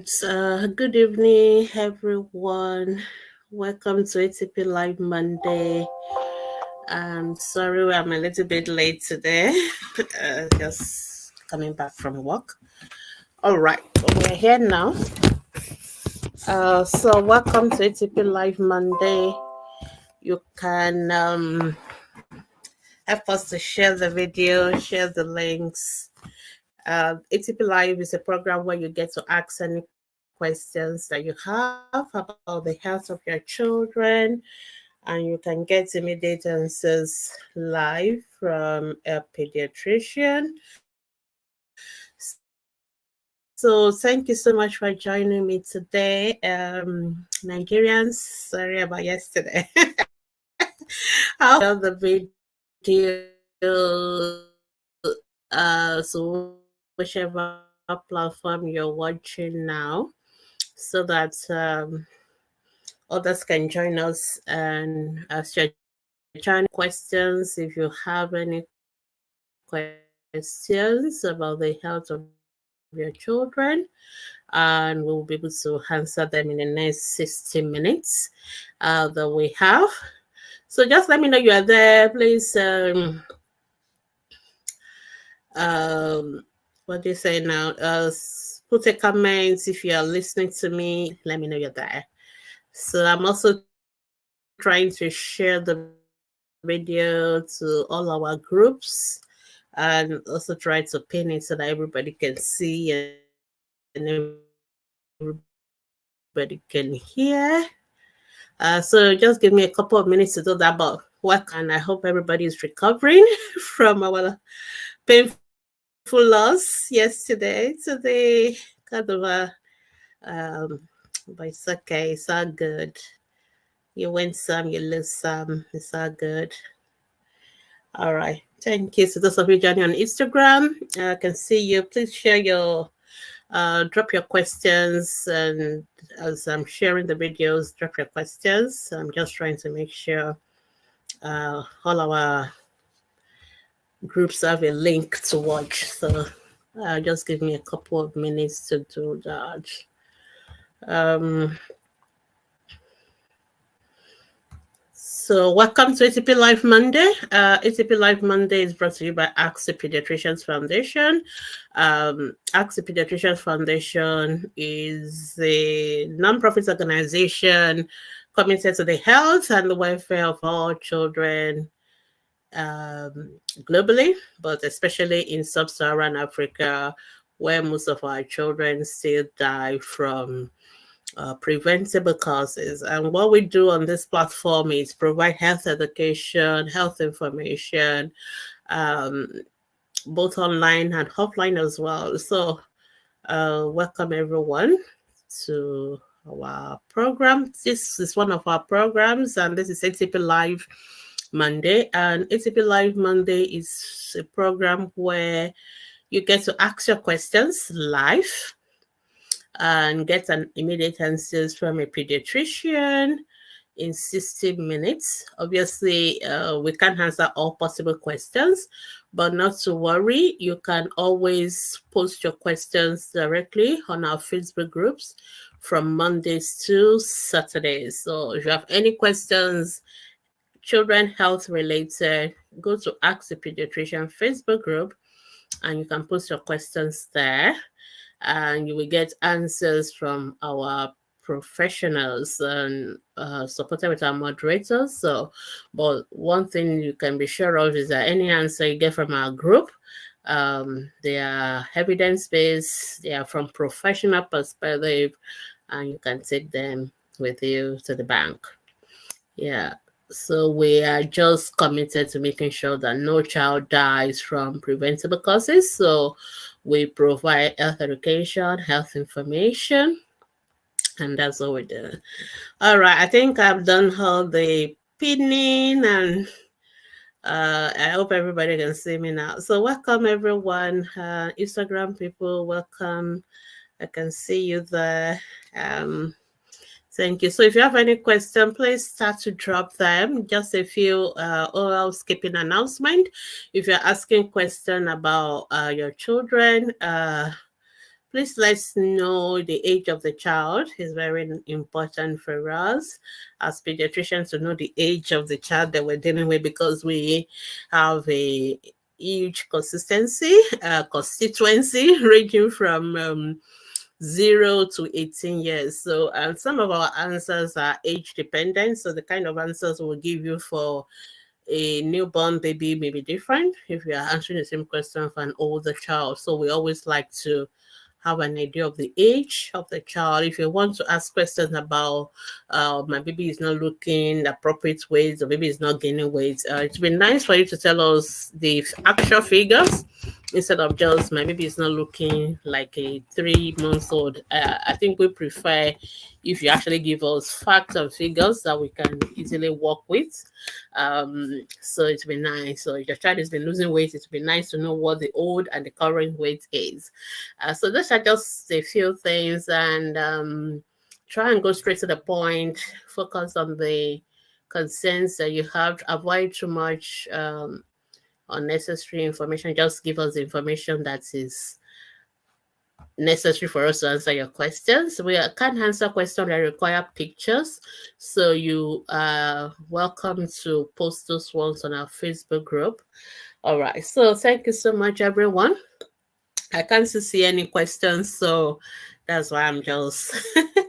Good evening, everyone. Welcome to ATP Live Monday. I'm sorry I'm a little bit late today, just coming back from work. All right, we're here now. So welcome to ATP Live Monday. You can help us to share the video, share the links. ATP Live is a program where you get to ask any questions that you have about the health of your children, and you can get immediate answers live from a pediatrician. So thank you so much for joining me today. Nigerians, sorry about yesterday. I'll share the video, so whichever platform you're watching now, so that others can join us. And as you're joining questions, if you have any questions about the health of your children, and we'll be able to answer them in the next 60 minutes that we have. So just let me know you are there. Please what do you say now? Put a comment if you are listening to me. Let me know you're there. So I'm also trying to share the video to all our groups, and also try to pin it so that everybody can see and everybody can hear. So just give me a couple of minutes to do that. But welcome, and I hope everybody is recovering from our painful loss yesterday. Today, kind of um, but it's okay. It's all good. You win some, you lose some. It's all good. All right. Thank you. So those of you joining on Instagram, I can see you. Please share your drop your questions, and as I'm sharing the videos, drop your questions. I'm just trying to make sure all our groups have a link to watch. So just give me a couple of minutes to do that. Um, So welcome to ATP Live Monday. ATP Live Monday is brought to you by Ask the Pediatricians Foundation. Ask the Pediatricians Foundation is a nonprofit organization committed to the health and the welfare of all children globally, but especially in sub-Saharan Africa, where most of our children still die from preventable causes. And what we do on this platform is provide health education, health information, um, both online and offline as well. So, welcome everyone to our program. This is one of our programs, and this is ATP Live Monday. And ATP Live Monday is a program where you get to ask your questions live and get an immediate answers from a pediatrician in 60 minutes. Obviously, we can't answer all possible questions, but not to worry. You can always post your questions directly on our Facebook groups from Mondays to Saturdays. So if you have any questions, children health related, go to Ask the Pediatrician Facebook group and you can post your questions there, and you will get answers from our professionals and supported with our moderators. So, but one thing you can be sure of is that any answer you get from our group, they are evidence-based, they are from professional perspective, and you can take them with you to the bank. Yeah. So we are just committed to making sure that no child dies from preventable causes. So we provide health education, health information, and that's what we do. All right, I think I've done all the pinning, and I hope everybody can see me now. So welcome everyone, Instagram people, welcome. I can see you there. Thank you. So if you have any question, please start to drop them. Just a few housekeeping announcement. If you're asking question about your children, Please let's know the age of the child. It's very important for us as pediatricians to know the age of the child that we're dealing with, because we have a huge constituency ranging from 0 to 18 years. So some of our answers are age dependent. So the kind of answers we'll give you for a newborn baby may be different if you are answering the same question for an older child. So we always like to have an idea of the age of the child. If you want to ask questions about my baby is not looking appropriate weight, or baby is not gaining weight, it's been nice for you to tell us the actual figures instead of just my baby is not looking like a 3 month old. I think we prefer if you actually give us facts and figures that we can easily work with. So it's been nice. So if your child has been losing weight, it's been nice to know what the old and the current weight is. So those are just a few things, and try and go straight to the point. Focus on the concerns that you have. Avoid too much unnecessary information. Just give us the information that is necessary for us to answer your questions. We can't answer questions that require pictures, so you are welcome to post those ones on our Facebook group. All right, so thank you so much, everyone. I can't see any questions, so that's why I'm just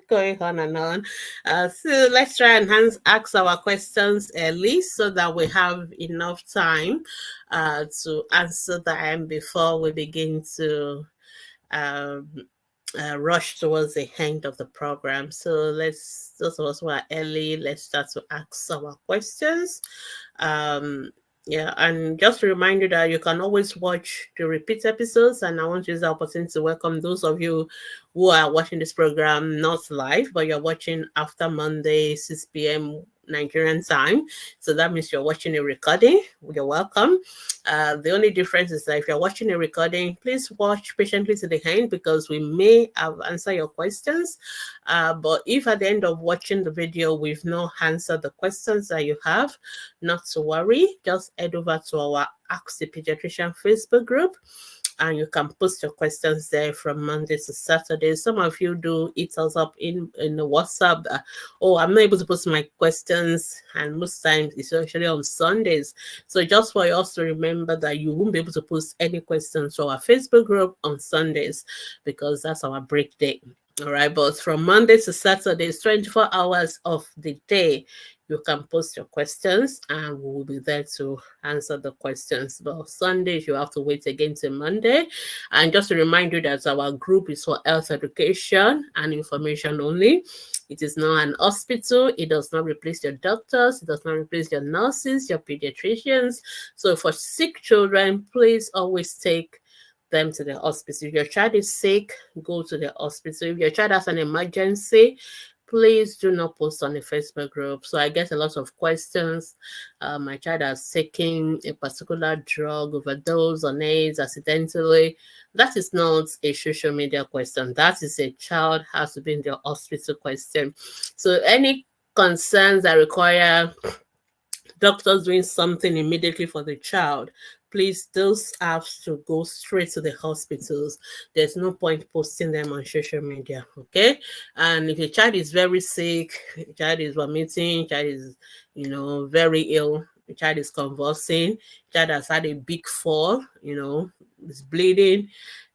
going on and on. So let's try and ask our questions early so that we have enough time to answer them before we begin to um, rush towards the end of the program. So those of us who are early, let's start to ask our questions. Yeah, and just to remind you that you can always watch the repeat episodes, and I want to use the opportunity to welcome those of you who are watching this program not live, but you're watching after Monday, 6 p.m. Nigerian time. So that means you're watching a recording. You're welcome. The only difference is that if you're watching a recording, please watch patiently to the end, because we may have answered your questions. But if at the end of watching the video, we've not answered the questions that you have, not to worry. Just head over to our Ask the Pediatrician Facebook group, and you can post your questions there from Monday to Saturday. Some of you do hit us up in the WhatsApp. Oh, I'm not able to post my questions, and most times it's actually on Sundays. So just for us to remember that you won't be able to post any questions to our Facebook group on Sundays, because that's our break day. All right, but from Monday to Saturday, 24 hours of the day, you can post your questions and we will be there to answer the questions. But Sundays, you have to wait again till Monday. And just to remind you that our group is for health education and information only. It is not an hospital. It does not replace your doctors. It does not replace your nurses, your pediatricians. So for sick children, please always take them to the hospital. If your child is sick, go to the hospital. If your child has an emergency, please do not post on the Facebook group. So I get a lot of questions. My child has taken a particular drug, overdose on AIDS accidentally. That is not a social media question. That is a child has to be in the hospital question. So any concerns that require doctors doing something immediately for the child, please, those have to go straight to the hospitals. There's no point posting them on social media, okay? And if your child is very sick, your child is vomiting, child is, very ill, the child is convulsing, child has had a big fall, is bleeding,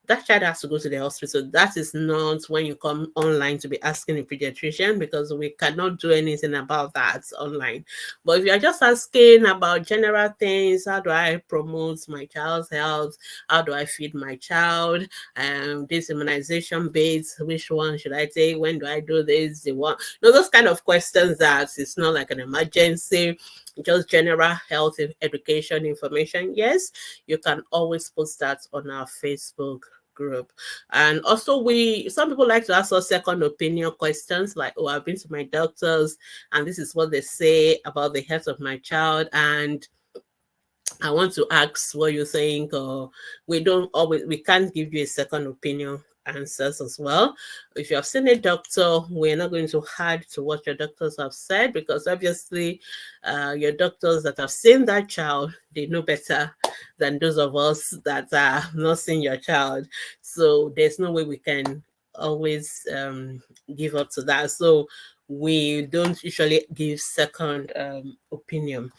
that child has to go to the hospital. That is not when you come online to be asking a pediatrician, because we cannot do anything about that online. But if you're just asking about general things, how do I promote my child's health? How do I feed my child? This immunization base, which one should I take? When do I do this? The one, those kind of questions that it's not like an emergency, just general health education information. Yes, you can always post that on our Facebook group. And also some people like to ask us second opinion questions, like, oh, I've been to my doctors and this is what they say about the health of my child, and I want to ask what you think. Or we can't give you a second opinion answers as well. If you have seen a doctor, we're not going to add to what your doctors have said, because obviously your doctors that have seen that child, they know better than those of us that are not seeing your child. So there's no way we can always give up to that. So we don't usually give second opinion.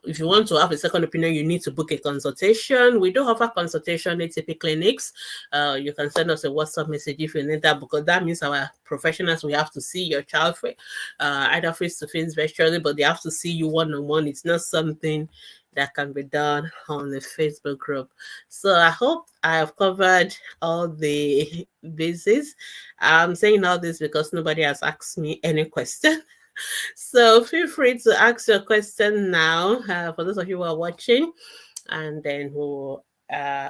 If you want to have a second opinion, you need to book a consultation. We do offer consultation ATP clinics. You can send us a WhatsApp message if you need that, because that means our professionals, we have to see your child either face to face, virtually, but they have to see you one on one. It's not something that can be done on the Facebook group. So I hope I have covered all the bases. I'm saying all this because nobody has asked me any question. So feel free to ask your question now, for those of you who are watching, and then we'll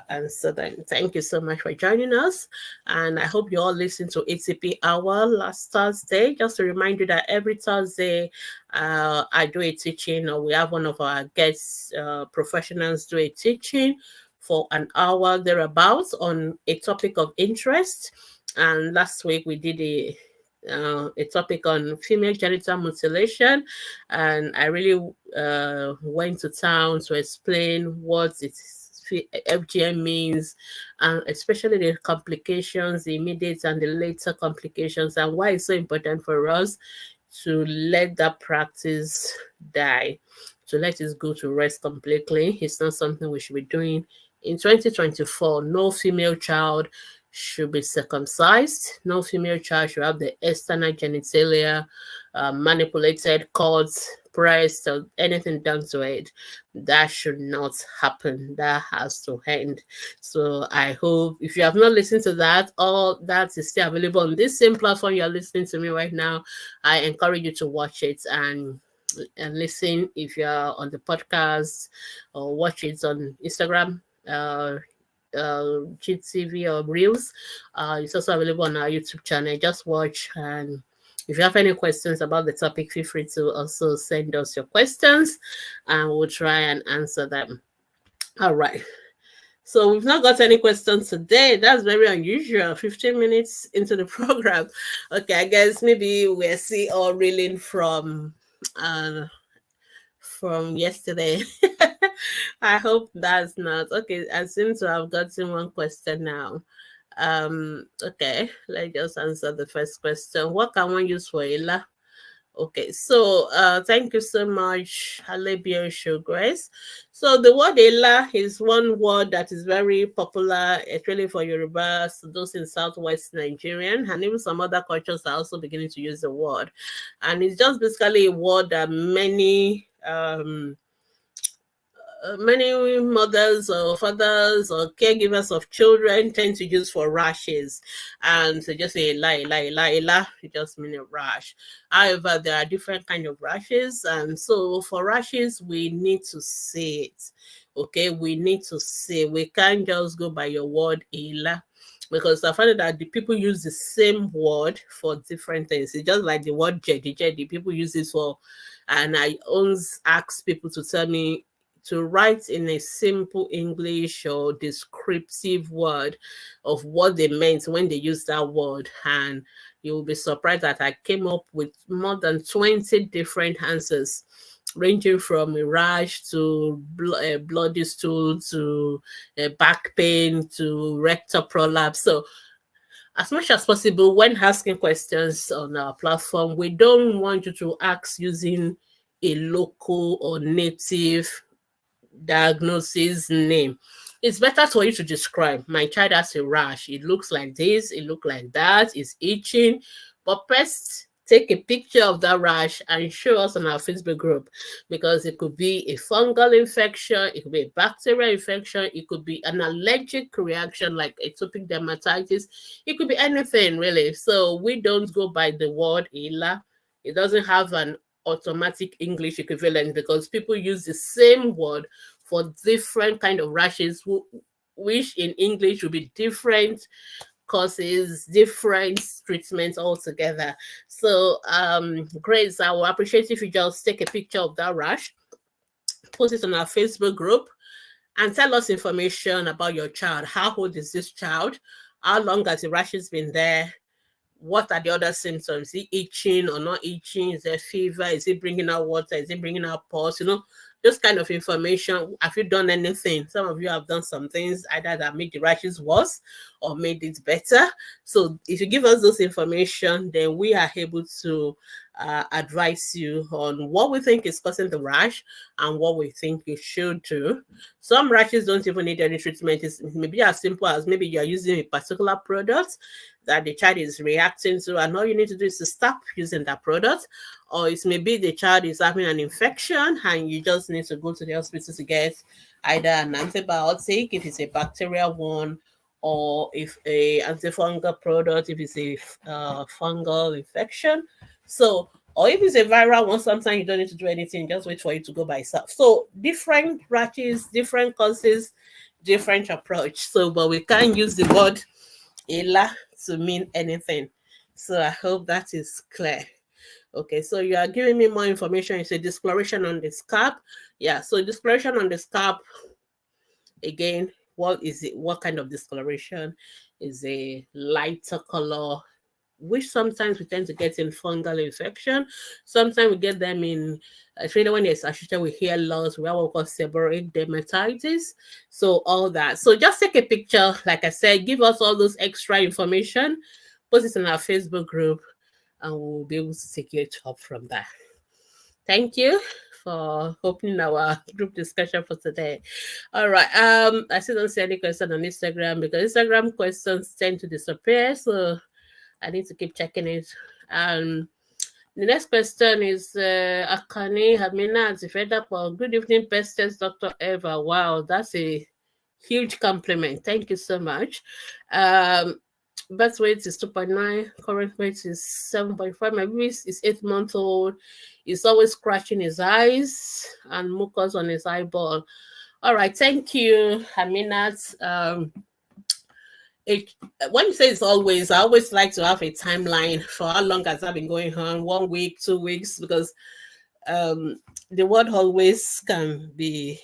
answer them. Thank you so much for joining us. And I hope you all listened to ATP Hour last Thursday. Just to remind you that every Thursday, I do a teaching, or we have one of our guests, professionals, do a teaching for an hour thereabouts on a topic of interest. And last week we did a topic on female genital mutilation, and I really went to town to explain what FGM means, and especially the complications, the immediate and the later complications, and why it's so important for us to let that practice die, to let it go to rest completely. It's not something we should be doing in 2024. No female child should be circumcised. No female child should have the external genitalia manipulated, cut, pressed, or anything done to it. That should not happen. That has to end. So I hope if you have not listened to that, all that is still available on this same platform you're listening to me right now. I encourage you to watch it and listen if you're on the podcast, or watch it on Instagram, GTV or Reels. It's also available on our YouTube channel. Just watch, and if you have any questions about the topic, feel free to also send us your questions and we'll try and answer them. All right. So we've not got any questions today. That's very unusual. 15 minutes into the program. Okay, I guess maybe we're still reeling from yesterday. I hope that's not okay. I seem to have gotten one question now. Okay, let's just answer the first question. What can one use for Ela? Okay, so thank you so much, Halebio Showgrace. So the word Ela is one word that is very popular, especially for Yoruba, those in Southwest Nigerian, and even some other cultures are also beginning to use the word. And it's just basically a word that many mothers or fathers or caregivers of children tend to use for rashes, and so just say la, it just means a rash. However, there are different kind of rashes, and so for rashes we need to say it. Okay, we need to say, we can't just go by your word Ela, because I found that the people use the same word for different things. It's just like the word jedi, people use it for, and I always ask people to tell me to write in a simple English or descriptive word of what they meant when they used that word. And you'll be surprised that I came up with more than 20 different answers, ranging from a rash to bloody stool to back pain to rectal prolapse. So as much as possible, when asking questions on our platform, we don't want you to ask using a local or native diagnosis name. It's better for you to describe, my child has a rash, it looks like this, it looks like that, it's itching. But first, take a picture of that rash and show us on our Facebook group, because it could be a fungal infection, it could be a bacterial infection, it could be an allergic reaction like atopic dermatitis, it could be anything really. So we don't go by the word Ela. It doesn't have an automatic English equivalent, because people use the same word for different kind of rashes, which in English will be different causes, different treatments altogether. So Grace, I will appreciate if you just take a picture of that rash, post it on our Facebook group, and tell us information about your child. How old is this child? How long has the rash been there? What are the other symptoms? Is it itching or not itching? Is there fever? Is it bringing out water? Is it bringing out pus? Those kind of information. Have you done anything? Some of you have done some things either that made the rashes worse or made it better. So if you give us those information, then we are able to advise you on what we think is causing the rash and what we think you should do. Some rashes don't even need any treatment. It may be as simple as maybe you're using a particular product that the child is reacting to, and all you need to do is to stop using that product. Or it may be the child is having an infection and you just need to go to the hospital to get either an antibiotic if it's a bacterial one, or if a antifungal product if it's a fungal infection. So, or if it's a viral one, sometimes you don't need to do anything, just wait for it to go by itself. So different rashes, different causes, different approach. So, but we can't use the word ELA to mean anything. So I hope that is clear. Okay, so you are giving me more information. It's a discoloration on the scalp. Yeah, so discoloration on the scalp, again, what is it? What kind of discoloration? Is a lighter color, which sometimes we tend to get in fungal infection. Sometimes we get them in, especially when it's associated with hair loss, we have what we call seborrheic dermatitis. So all that. So just take a picture, like I said, give us all those extra information, post it in our Facebook group, and we'll be able to take it up from there. Thank you for opening our group discussion for today. All right. I still don't see any question on Instagram because Instagram questions tend to disappear. So I need to keep checking it. The next question is Akane Hamina Zifedapo. Good evening, Best Test Dr. Eva. Wow, that's a huge compliment. Thank you so much. Birth weight is 2.9, current weight is 7.5. My baby is 8 months old. He's always scratching his eyes and mucus on his eyeball. All right, thank you, Aminat. When you say it's always, I always like to have a timeline for how long has that been going on, 1 week, 2 weeks, because the word always can be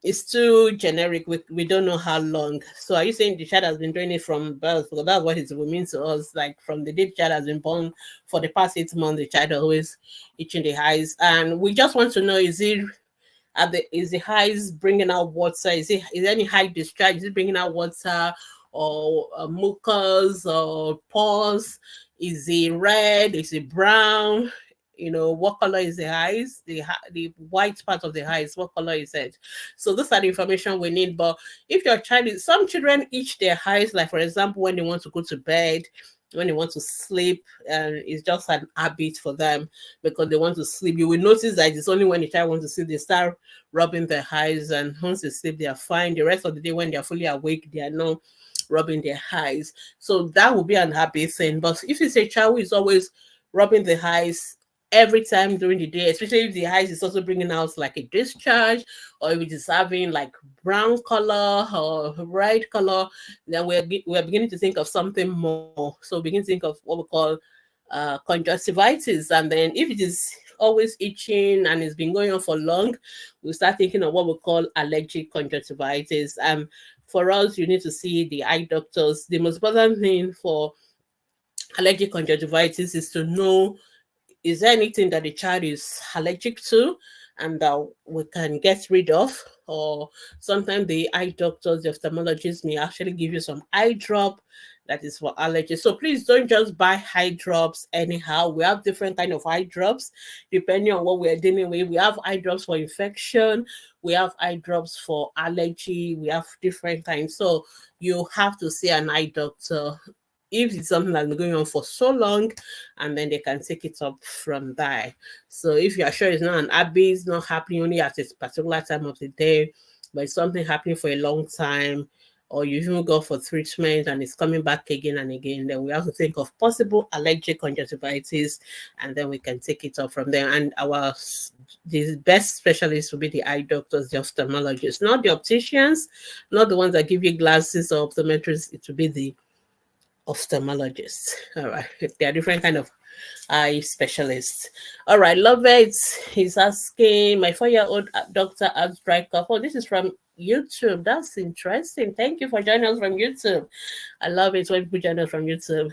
it's too generic. We don't know how long. So are you saying the child has been doing it from birth? Because that's what it will mean to us. Like from the day the child has been born, for the past 8 months, the child always itching the eyes. And we just want to know, is the eyes bringing out water? Is any eye discharge? Is it bringing out water or mucus or pus? Is it red? Is it brown? What color is the eyes? The white part of the eyes, what color is it? So those are the information we need. But if your child some children itch their eyes, like for example, when they want to go to bed, when they want to sleep, and it's just an habit for them because they want to sleep. You will notice that it's only when the child wants to sleep, they start rubbing their eyes, and once they sleep, they are fine. The rest of the day, when they are fully awake, they are not rubbing their eyes. So that will be an habit thing. But if it's a child who is always rubbing the eyes every time during the day, especially if the eyes is also bringing out like a discharge, or if it is having like brown color or red color, then we're beginning to think of something more. So we begin to think of what we call conjunctivitis. And then if it is always itching and it's been going on for long, we start thinking of what we call allergic conjunctivitis. For us, you need to see the eye doctors. The most important thing for allergic conjunctivitis is to know, is there anything that the child is allergic to and that we can get rid of? Or sometimes the eye doctors, the ophthalmologists may actually give you some eye drop that is for allergies. So please don't just buy eye drops anyhow. We have different kind of eye drops depending on what we're dealing with. We have eye drops for infection. We have eye drops for allergy. We have different kinds. So you have to see an eye doctor if it's something that's been going on for so long, and then they can take it up from there. So if you are sure it's not an habit, it's not happening only at a particular time of the day, but it's something happening for a long time, or you even go for treatment and it's coming back again and again, then we have to think of possible allergic conjunctivitis, and then we can take it up from there. And the best specialists will be the eye doctors, the ophthalmologists, not the opticians, not the ones that give you glasses or optometrists. It will be the ophthalmologists. All right, there are different kind of eye specialists. All right, love it. He's asking, my 4-year-old doctor has dry cough. Oh, this is from YouTube. That's interesting. Thank you for joining us from YouTube. I love it when people join us from YouTube.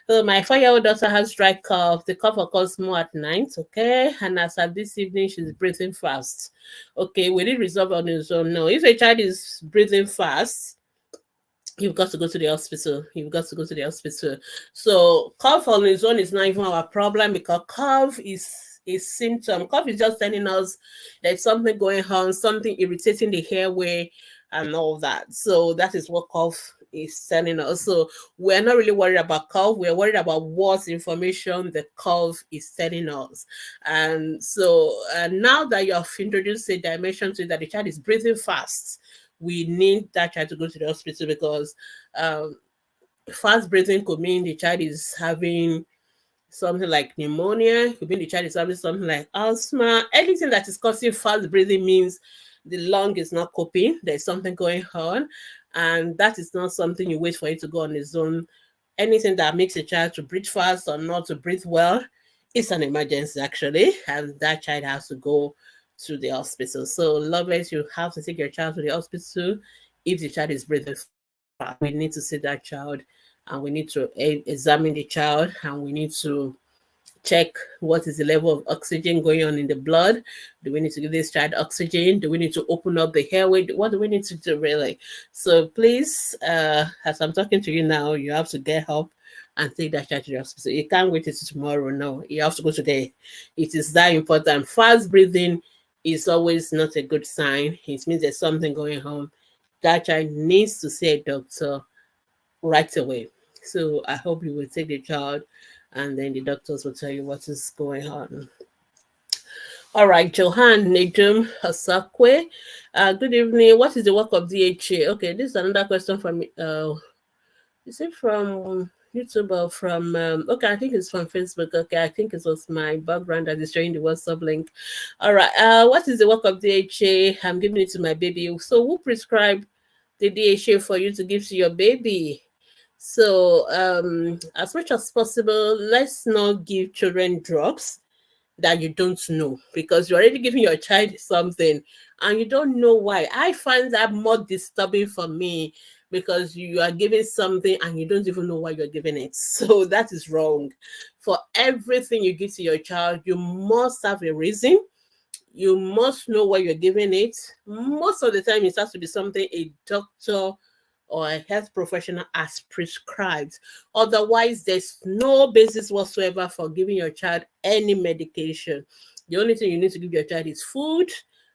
So my 4-year-old daughter has dry cough. The cough occurs more at night, okay? And as of this evening, she's breathing fast. Okay, will it resolve on its own? No. If a child is breathing fast, you've got to go to the hospital. You've got to go to the hospital. So cough on its own is not even our problem, because cough is a symptom. Cough is just telling us there's something going on, something irritating the airway and all that. So that is what cough is telling us. So we're not really worried about cough. We're worried about what information the cough is telling us. And so now that you have introduced a dimension to it, that the child is breathing fast, we need that child to go to the hospital, because fast breathing could mean the child is having something like pneumonia, could mean the child is having something like asthma. Anything that is causing fast breathing means the lung is not coping, there's something going on, and that is not something you wait for it to go on its own. Anything that makes a child to breathe fast or not to breathe well is an emergency, actually, and that child has to go to the hospital. So, Lovelace, you have to take your child to the hospital if the child is breathing fast. We need to see that child, and we need to examine the child, and we need to check what is the level of oxygen going on in the blood. Do we need to give this child oxygen? Do we need to open up the airway? What do we need to do, really? So please, as I'm talking to you now, you have to get up and take that child to the hospital. You can't wait until tomorrow. No, you have to go today. It is that important. Fast breathing is always not a good sign. It means there's something going on. That child needs to see a doctor right away. So I hope you will take the child, and then the doctors will tell you what is going on. All right, Johan Nejum Hasakwe. Good evening. What is the work of DHA? Okay, this is another question from is it from YouTube or from okay, I think it's from Facebook. Okay, I think it was my background that is showing the WhatsApp link. All right. What is the work of DHA? I'm giving it to my baby. So who prescribed the DHA for you to give to your baby? So as much as possible, let's not give children drugs that you don't know, because you're already giving your child something and you don't know why. I find that more disturbing for me, because you are giving something and you don't even know why you're giving it. So that is wrong. For everything you give to your child, you must have a reason. You must know why you're giving it. Most of the time, it has to be something a doctor or a health professional has prescribed. Otherwise, there's no basis whatsoever for giving your child any medication. The only thing you need to give your child is food,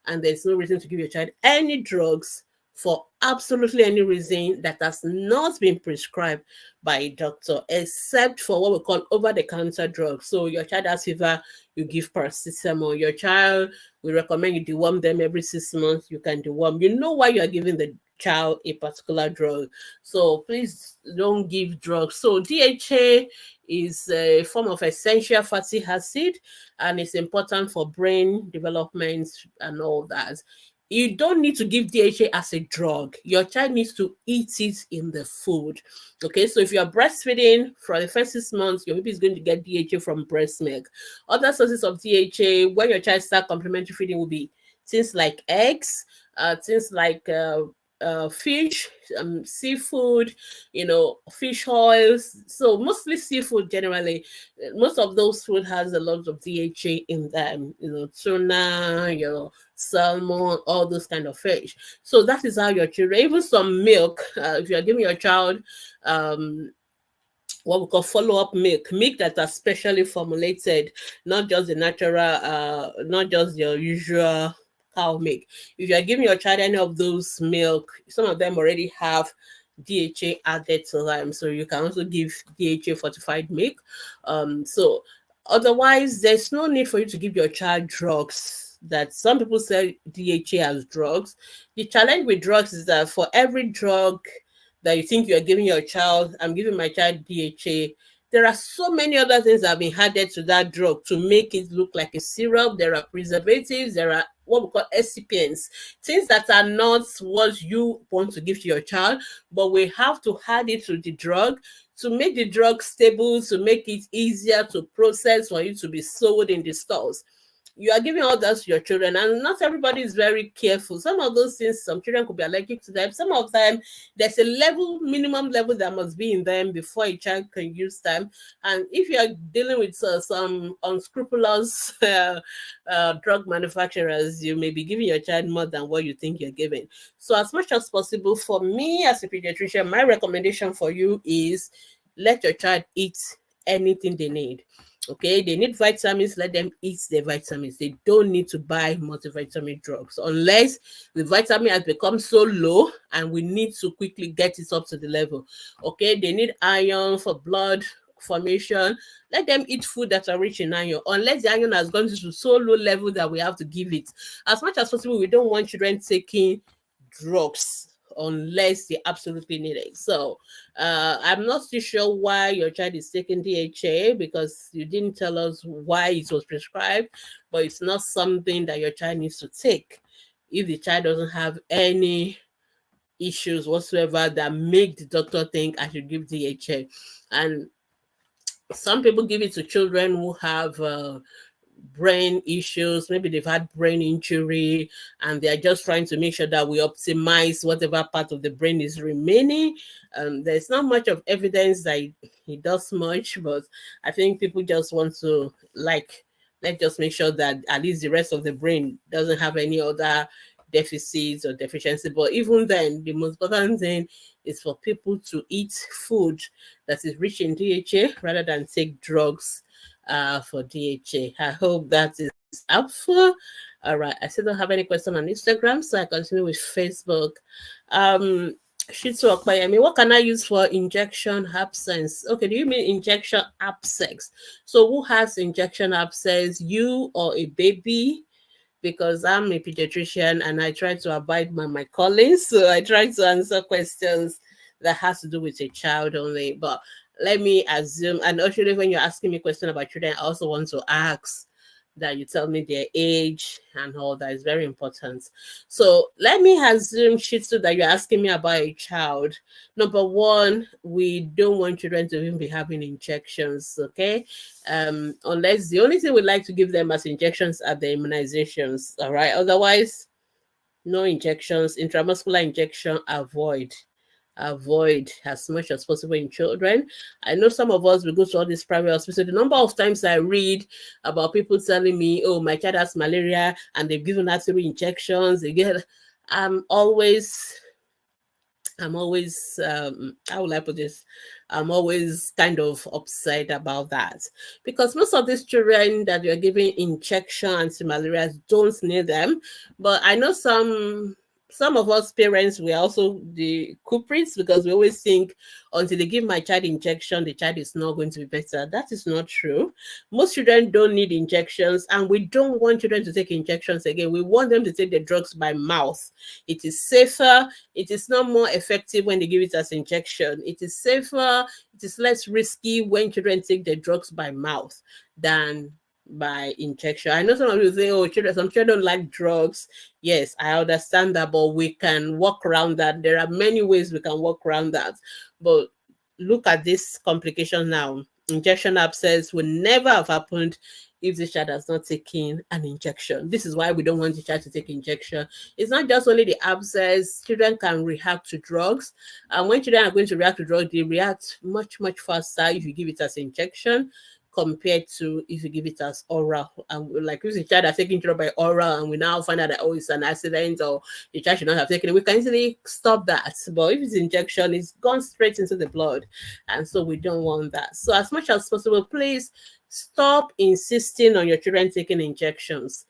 and there's no reason to give your child any drugs for absolutely any reason that has not been prescribed by a doctor, except for what we call over-the-counter drugs. So your child has fever, you give paracetamol. Your child, we recommend you deworm them every 6 months. You can deworm. You know why you are giving the child a particular drug. So please don't give drugs. So DHA is a form of essential fatty acid, and it's important for brain development and all that. You don't need to give DHA as a drug. Your child needs to eat it in the food. Okay, so if you're breastfeeding for the first 6 months, your baby is going to get DHA from breast milk. Other sources of DHA, when your child starts complementary feeding, will be things like eggs, things like fish, seafood, fish oils. So mostly seafood generally. Most of those food has a lot of DHA in them. Tuna, salmon, all those kind of fish. So that is how your children, even some milk, if you are giving your child what we call follow-up milk that are specially formulated, not just the natural, not just your usual cow milk. If you are giving your child any of those milk, some of them already have DHA added to them, so you can also give DHA fortified milk. So otherwise, there's no need for you to give your child drugs. That some people say DHA as drugs. The challenge with drugs is that for every drug that you think you are giving your child, I'm giving my child DHA, there are so many other things that have been added to that drug to make it look like a syrup. There are preservatives, there are what we call excipients, things that are not what you want to give to your child, but we have to add it to the drug to make the drug stable, to make it easier to process for you to be sold in the stores. you are giving all that to your children, and not everybody is very careful. Some of those things, some children could be allergic to them. Some of them, there's a level, minimum level that must be in them before a child can use them. And if you are dealing with some unscrupulous drug manufacturers, you may be giving your child more than what you think you're giving. So as much as possible, for me as a pediatrician, my recommendation for you is let your child eat anything they need. Okay, they need vitamins, let them eat their vitamins. They don't need to buy multivitamin drugs unless the vitamin has become so low and we need to quickly get it up to the level. Okay, they need iron for blood formation. Let them eat food that are rich in iron, unless the iron has gone to so low level that we have to give it. As much as possible, we don't want children taking drugs unless they absolutely need it. So I'm not too sure why your child is taking DHA, because you didn't tell us why it was prescribed, but it's not something that your child needs to take if the child doesn't have any issues whatsoever that make the doctor think I should give DHA. And some people give it to children who have brain issues. Maybe they've had brain injury and they're just trying to make sure that we optimize whatever part of the brain is remaining. There's not much of evidence that it does much, but I think people just want to, like, let's just make sure that at least the rest of the brain doesn't have any other deficits or deficiency. But even then, the most important thing is for people to eat food that is rich in DHA rather than take drugs for DHA. I hope that is helpful. All right, I still don't have any question on Instagram, so I continue with Facebook. Shitsu Okpayemi, what can I use for injection abscess? Okay, do you mean injection abscess? So who has injection abscess, you or a baby? Because I'm a pediatrician and I try to abide by my callings, so I try to answer questions that has to do with a child only. But let me assume, and actually when you're asking me a question about children, I also want to ask that you tell me their age and all that is very important. So let me assume, Shitsu, that you're asking me about a child. Number one, we don't want children to even be having injections, okay? Unless the only thing we like to give them as injections are the immunizations, all right? Otherwise, no injections, intramuscular injection, avoid as much as possible in children. I know some of us will go to all these private hospitals. The number of times I read about people telling me, oh, my child has malaria and they've given her 3 injections. I'm always how will I put this? I'm always kind of upset about that, because most of these children that you're giving injection anti-malaria don't need them. But I know some of us parents, we are also the culprits, because we always think until they give my child injection, the child is not going to be better. That is not true. Most children don't need injections, and we don't want children to take injections again. We want them to take the drugs by mouth. It is safer. It is not more effective when they give it as injection. It is safer. It is less risky when children take the drugs by mouth than by injection. I know some of you say, oh, some children don't like drugs. Yes, I understand that, but we can work around that. There are many ways we can work around that. But look at this complication now. Injection abscess would never have happened if the child has not taken an injection. This is why we don't want the child to take injection. It's not just only the abscess. Children can react to drugs. And when children are going to react to drugs, they react much, much faster if you give it as injection compared to if you give it as oral. And like if the child has taken drug by oral and we now find out that, oh, it's an accident or the child should not have taken it, we can easily stop that. But if it's injection, it's gone straight into the blood. And so we don't want that. So as much as possible, please stop insisting on your children taking injections.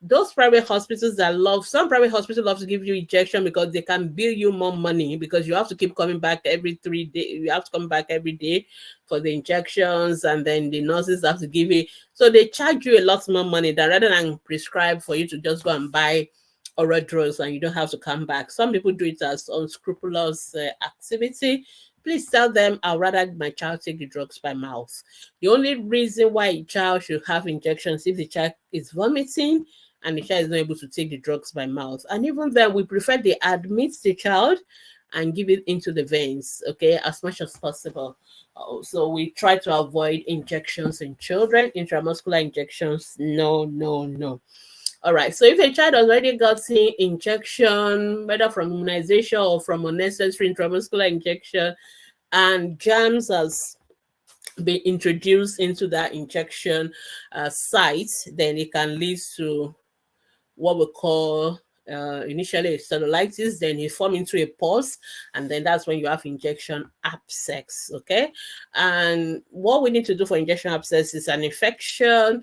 Those private hospitals some private hospitals love to give you injection because they can bill you more money, because you have to keep coming back every 3 days. You have to come back every day for the injections, and then the nurses have to give it. So they charge you a lot more money than rather than prescribe for you to just go and buy oral drugs and you don't have to come back. Some people do it as unscrupulous activity. Please tell them, I'd rather my child take the drugs by mouth. The only reason why a child should have injections if the child is vomiting and the child is not able to take the drugs by mouth. And even then, we prefer they admit the child and give it into the veins, okay, as much as possible. So we try to avoid injections in children, intramuscular injections. No, no, no. All right. So if a child has already gotten injection, whether from immunization or from unnecessary intramuscular injection, and germs has been introduced into that injection site, then it can lead to what we call initially cellulitis, then you form into a pus, and then that's when you have injection abscess. Okay, and what we need to do for injection abscess is an infection,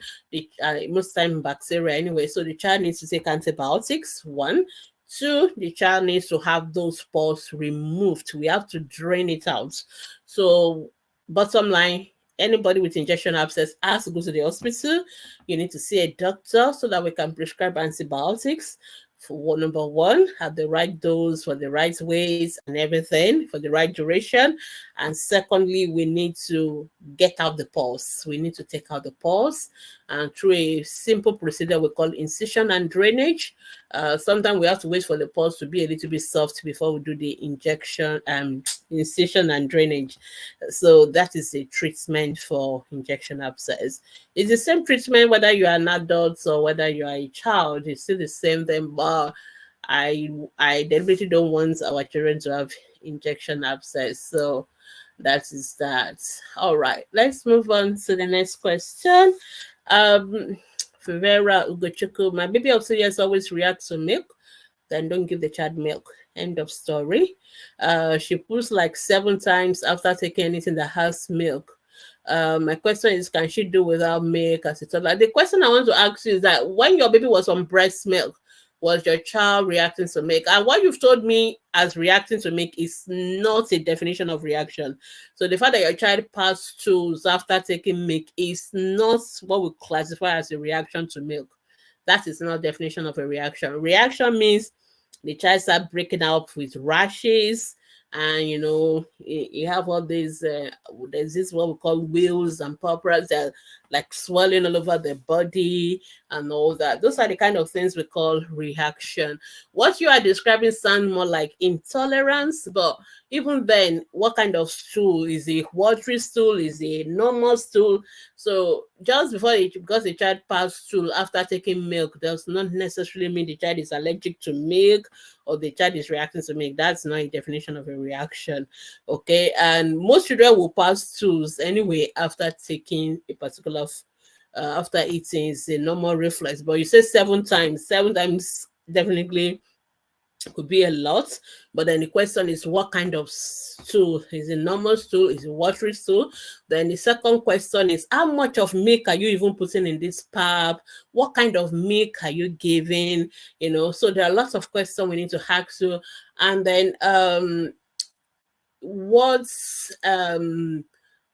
most time bacteria anyway. So the child needs to take antibiotics. One. Two, the child needs to have those pus removed. We have to drain it out. So, bottom line, anybody with injection abscess has to go to the hospital. You need to see a doctor so that we can prescribe antibiotics for number one, have the right dose for the right weight and everything for the right duration. And secondly, we need to get out the pus. We need to take out the pus, and through a simple procedure we call incision and drainage. Sometimes we have to wait for the pus to be a little bit soft before we do the injection, incision and drainage. So that is a treatment for injection abscess. It's the same treatment whether you are an adult or whether you are a child. It's still the same thing, but I deliberately don't want our children to have injection abscess. So that is that. All right, let's move on to the next question. Um, Vera Ugochukwu, my baby of 2 years always reacts to milk. Then don't give the child milk. End of story. She pulls like 7 times after taking anything that has milk. My question is, can she do without milk as a toddler? The question I want to ask you is that when your baby was on breast milk, was your child reacting to milk? And what you've told me as reacting to milk is not a definition of reaction. So the fact that your child passed stools after taking milk is not what we classify as a reaction to milk. That is not a definition of a reaction. Reaction means the child start breaking out with rashes, and you have all these there's this what we call wheals and purples that like swelling all over the body and all that. Those are the kind of things we call reaction. What you are describing sounds more like intolerance, but even then, what kind of stool? Is it watery stool? Is it normal stool? So just because the child passed stool after taking milk does not necessarily mean the child is allergic to milk or the child is reacting to milk. That's not a definition of a reaction. Okay, and most children will pass stools anyway after taking a particular after eating. Is a normal reflex. But you say 7 times. 7 times definitely could be a lot, but then the question is, what kind of stool? Is it normal stool? Is it watery stool? Then the second question is, how much of milk are you even putting in this pap? What kind of milk are you giving? So there are lots of questions we need to ask you. And then what's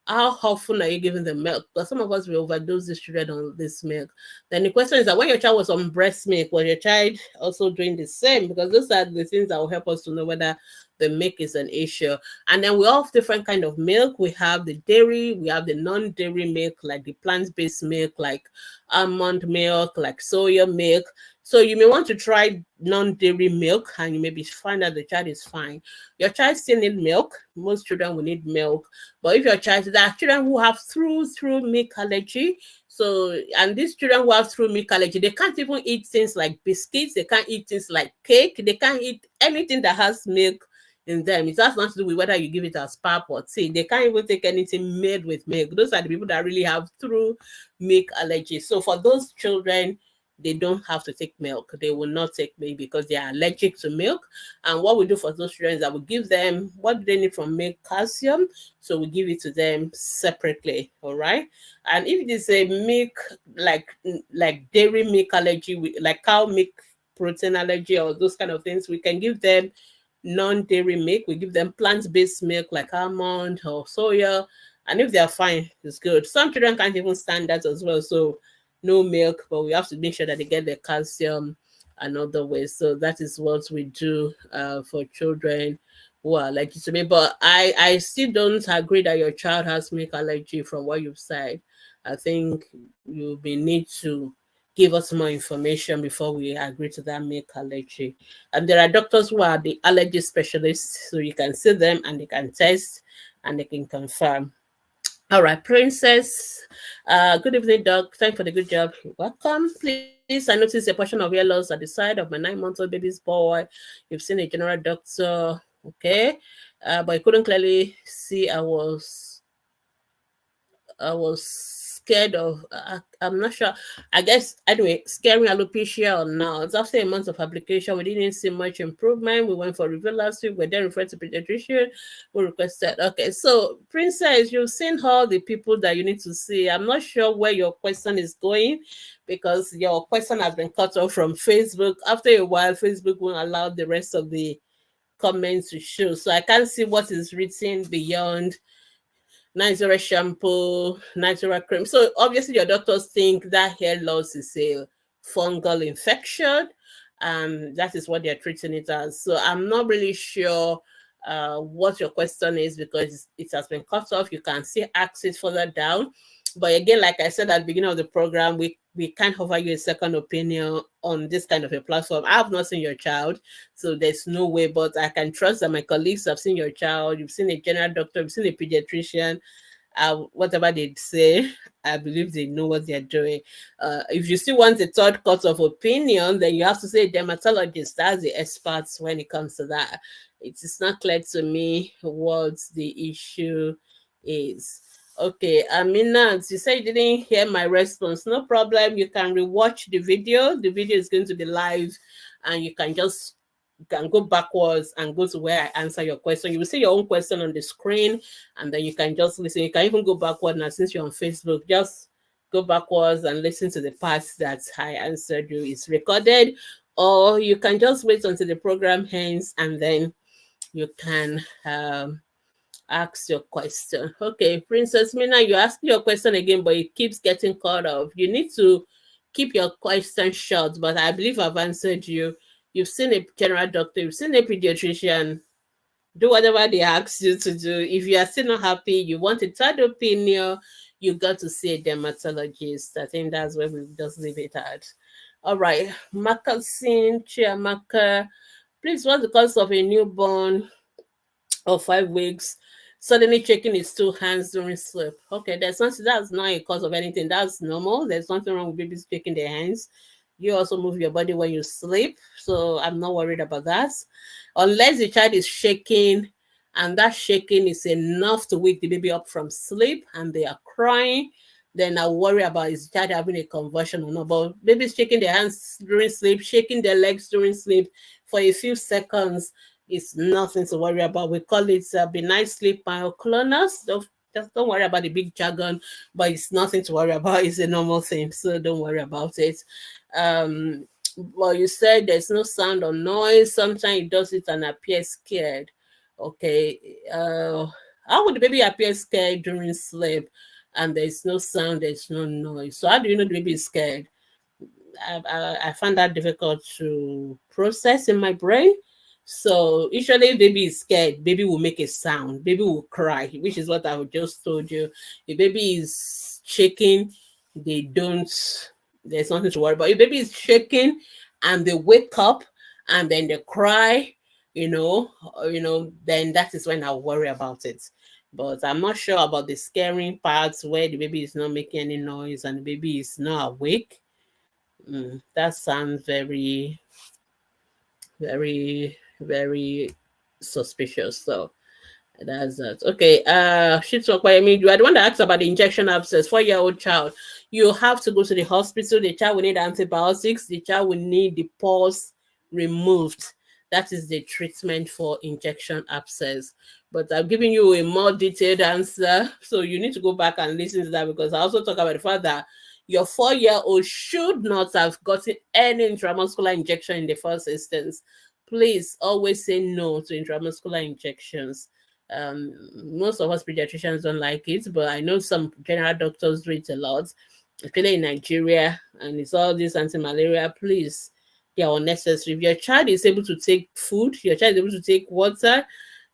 how often are you giving them milk? Because some of us will overdose this children on this milk. Then the question is that when your child was on breast milk, was your child also doing the same? Because those are the things that will help us to know whether the milk is an issue. And then we have different kind of milk. We have the dairy, we have the non-dairy milk, like the plant-based milk, like almond milk, like soya milk. So you may want to try non-dairy milk, and you maybe find that the child is fine. Your child still need milk. Most children will need milk. But if your child, there are children who have through milk allergy. So, and these children who have through milk allergy, they can't even eat things like biscuits. They can't eat things like cake. They can't eat anything that has milk in them. It has nothing to do with whether you give it as pap or tea. They can't even take anything made with milk. Those are the people that really have through milk allergy. So for those children, they don't have to take milk. They will not take milk because they are allergic to milk. And what we do for those children is that we give them, what do they need from milk? Calcium. So we give it to them separately. All right. And if it is a milk, like dairy milk allergy, like cow milk protein allergy or those kind of things, we can give them non-dairy milk. We give them plant-based milk like almond or soya. And if they are fine, it's good. Some children can't even stand that as well. So no milk, but we have to make sure that they get their calcium and other ways. So that is what we do for children who are allergic to milk. But I still don't agree that your child has milk allergy from what you've said. I think you may need to give us more information before we agree to that milk allergy. And there are doctors who are the allergy specialists, so you can see them and they can test and they can confirm. All right, Princess. Good evening, Doc. Thank you for the good job. You're welcome. Please, I noticed a portion of hair loss at the side of my 9-month-old baby's boy. You've seen a general doctor, okay? But I couldn't clearly see. I was scared of. I'm not sure. I guess anyway, scaring alopecia or not. After a month of application, we didn't see much improvement. We went for review last week. We then referred to pediatrician. We requested. Okay, so Princess, you've seen all the people that you need to see. I'm not sure where your question is going because your question has been cut off from Facebook. After a while, Facebook won't allow the rest of the comments to show. So I can't see what is written beyond natural shampoo, natural cream. So obviously your doctors think that hair loss is a fungal infection, and that is what they're treating it as. So I'm not really sure what your question is because it has been cut off. You can see ask it further down. But again, like I said at the beginning of the program, we can't offer you a second opinion on this kind of a platform. I have not seen your child, so there's no way, but I can trust that my colleagues have seen your child. You've seen a general doctor, you've seen a pediatrician. Whatever they say, I believe they know what they're doing. If you still want a third cut of opinion, then you have to say dermatologist. That's the experts when it comes to that. It is not clear to me what the issue is. Okay, Amina, you said you didn't hear my response. No problem. You can rewatch the video. The video is going to be live, and you can go backwards and go to where I answer your question. You will see your own question on the screen, and then you can just listen. You can even go backward now since you're on Facebook. Just go backwards and listen to the parts that I answered you. It's recorded, or you can just wait until the program ends and then you can ask your question. Okay, Princess Mina, you asked your question again, but it keeps getting cut off. You need to keep your question short, but I believe I've answered you. You've seen a general doctor, you've seen a pediatrician. Do whatever they ask you to do. If you are still not happy, you want a third opinion, you got to see a dermatologist. I think that's where we just leave it at. All right, Makasin Chiamaka, please, what's the cause of a newborn of 5 weeks suddenly shaking his two hands during sleep? Okay, that's not a cause of anything. That's normal. There's nothing wrong with babies shaking their hands. You also move your body when you sleep, so I'm not worried about that. Unless the child is shaking and that shaking is enough to wake the baby up from sleep and they are crying, then I worry about is the child having a convulsion or not. But babies shaking their hands during sleep, shaking their legs during sleep for a few seconds, it's nothing to worry about. We call it benign sleep myoclonus. Just don't worry about the big jargon, but it's nothing to worry about. It's a normal thing, so don't worry about it. Well, you said there's no sound or noise. Sometimes it does it and appears scared. Okay. How would the baby appear scared during sleep and there's no sound, there's no noise? So how do you know the baby is scared? I find that difficult to process in my brain. So usually if baby is scared, baby will make a sound, baby will cry, which is what I just told you. If baby is shaking, they don't, there's nothing to worry about. If baby is shaking and they wake up and then they cry, then that is when I'll worry about it. But I'm not sure about the scaring parts where the baby is not making any noise and the baby is not awake. That sounds very, very, very suspicious. So that's that. Okay. I mean, you are the one that asked about the injection abscess. 4-year-old child. You have to go to the hospital. The child will need antibiotics. The child will need the pus removed. That is the treatment for injection abscess. But I'm giving you a more detailed answer. So you need to go back and listen to that because I also talk about the fact that your 4-year-old should not have gotten any intramuscular injection in the first instance. Please always say no to intramuscular injections. Most of us pediatricians don't like it, but I know some general doctors do it a lot, especially in Nigeria, and it's all this anti-malaria. Please, they are unnecessary. If your child is able to take food, your child is able to take water,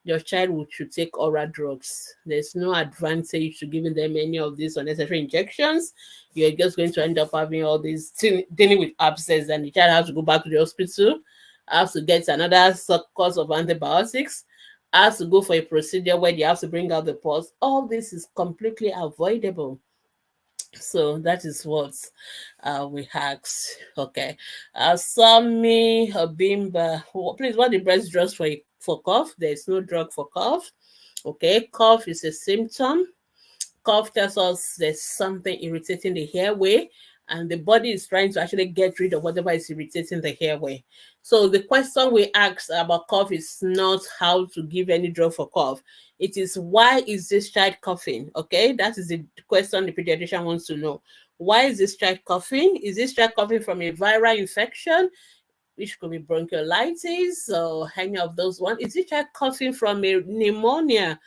your child should take oral drugs. There's no advantage to giving them any of these unnecessary injections. You're just going to end up having all these dealing with abscess, and the child has to go back to the hospital, has to get another course of antibiotics, has to go for a procedure where they have to bring out the pus. All this is completely avoidable. So that is what we asked. Okay. Sami Habimba, please, what the breast drugs for cough? There is no drug for cough. Okay, cough is a symptom. Cough tells us there's something irritating the airway, and the body is trying to actually get rid of whatever is irritating the airway. So the question we ask about cough is not how to give any drug for cough. It is, why is this child coughing? Okay, that is the question the pediatrician wants to know. Why is this child coughing? Is this child coughing from a viral infection, which could be bronchiolitis or any of those ones? Is this child coughing from a pneumonia,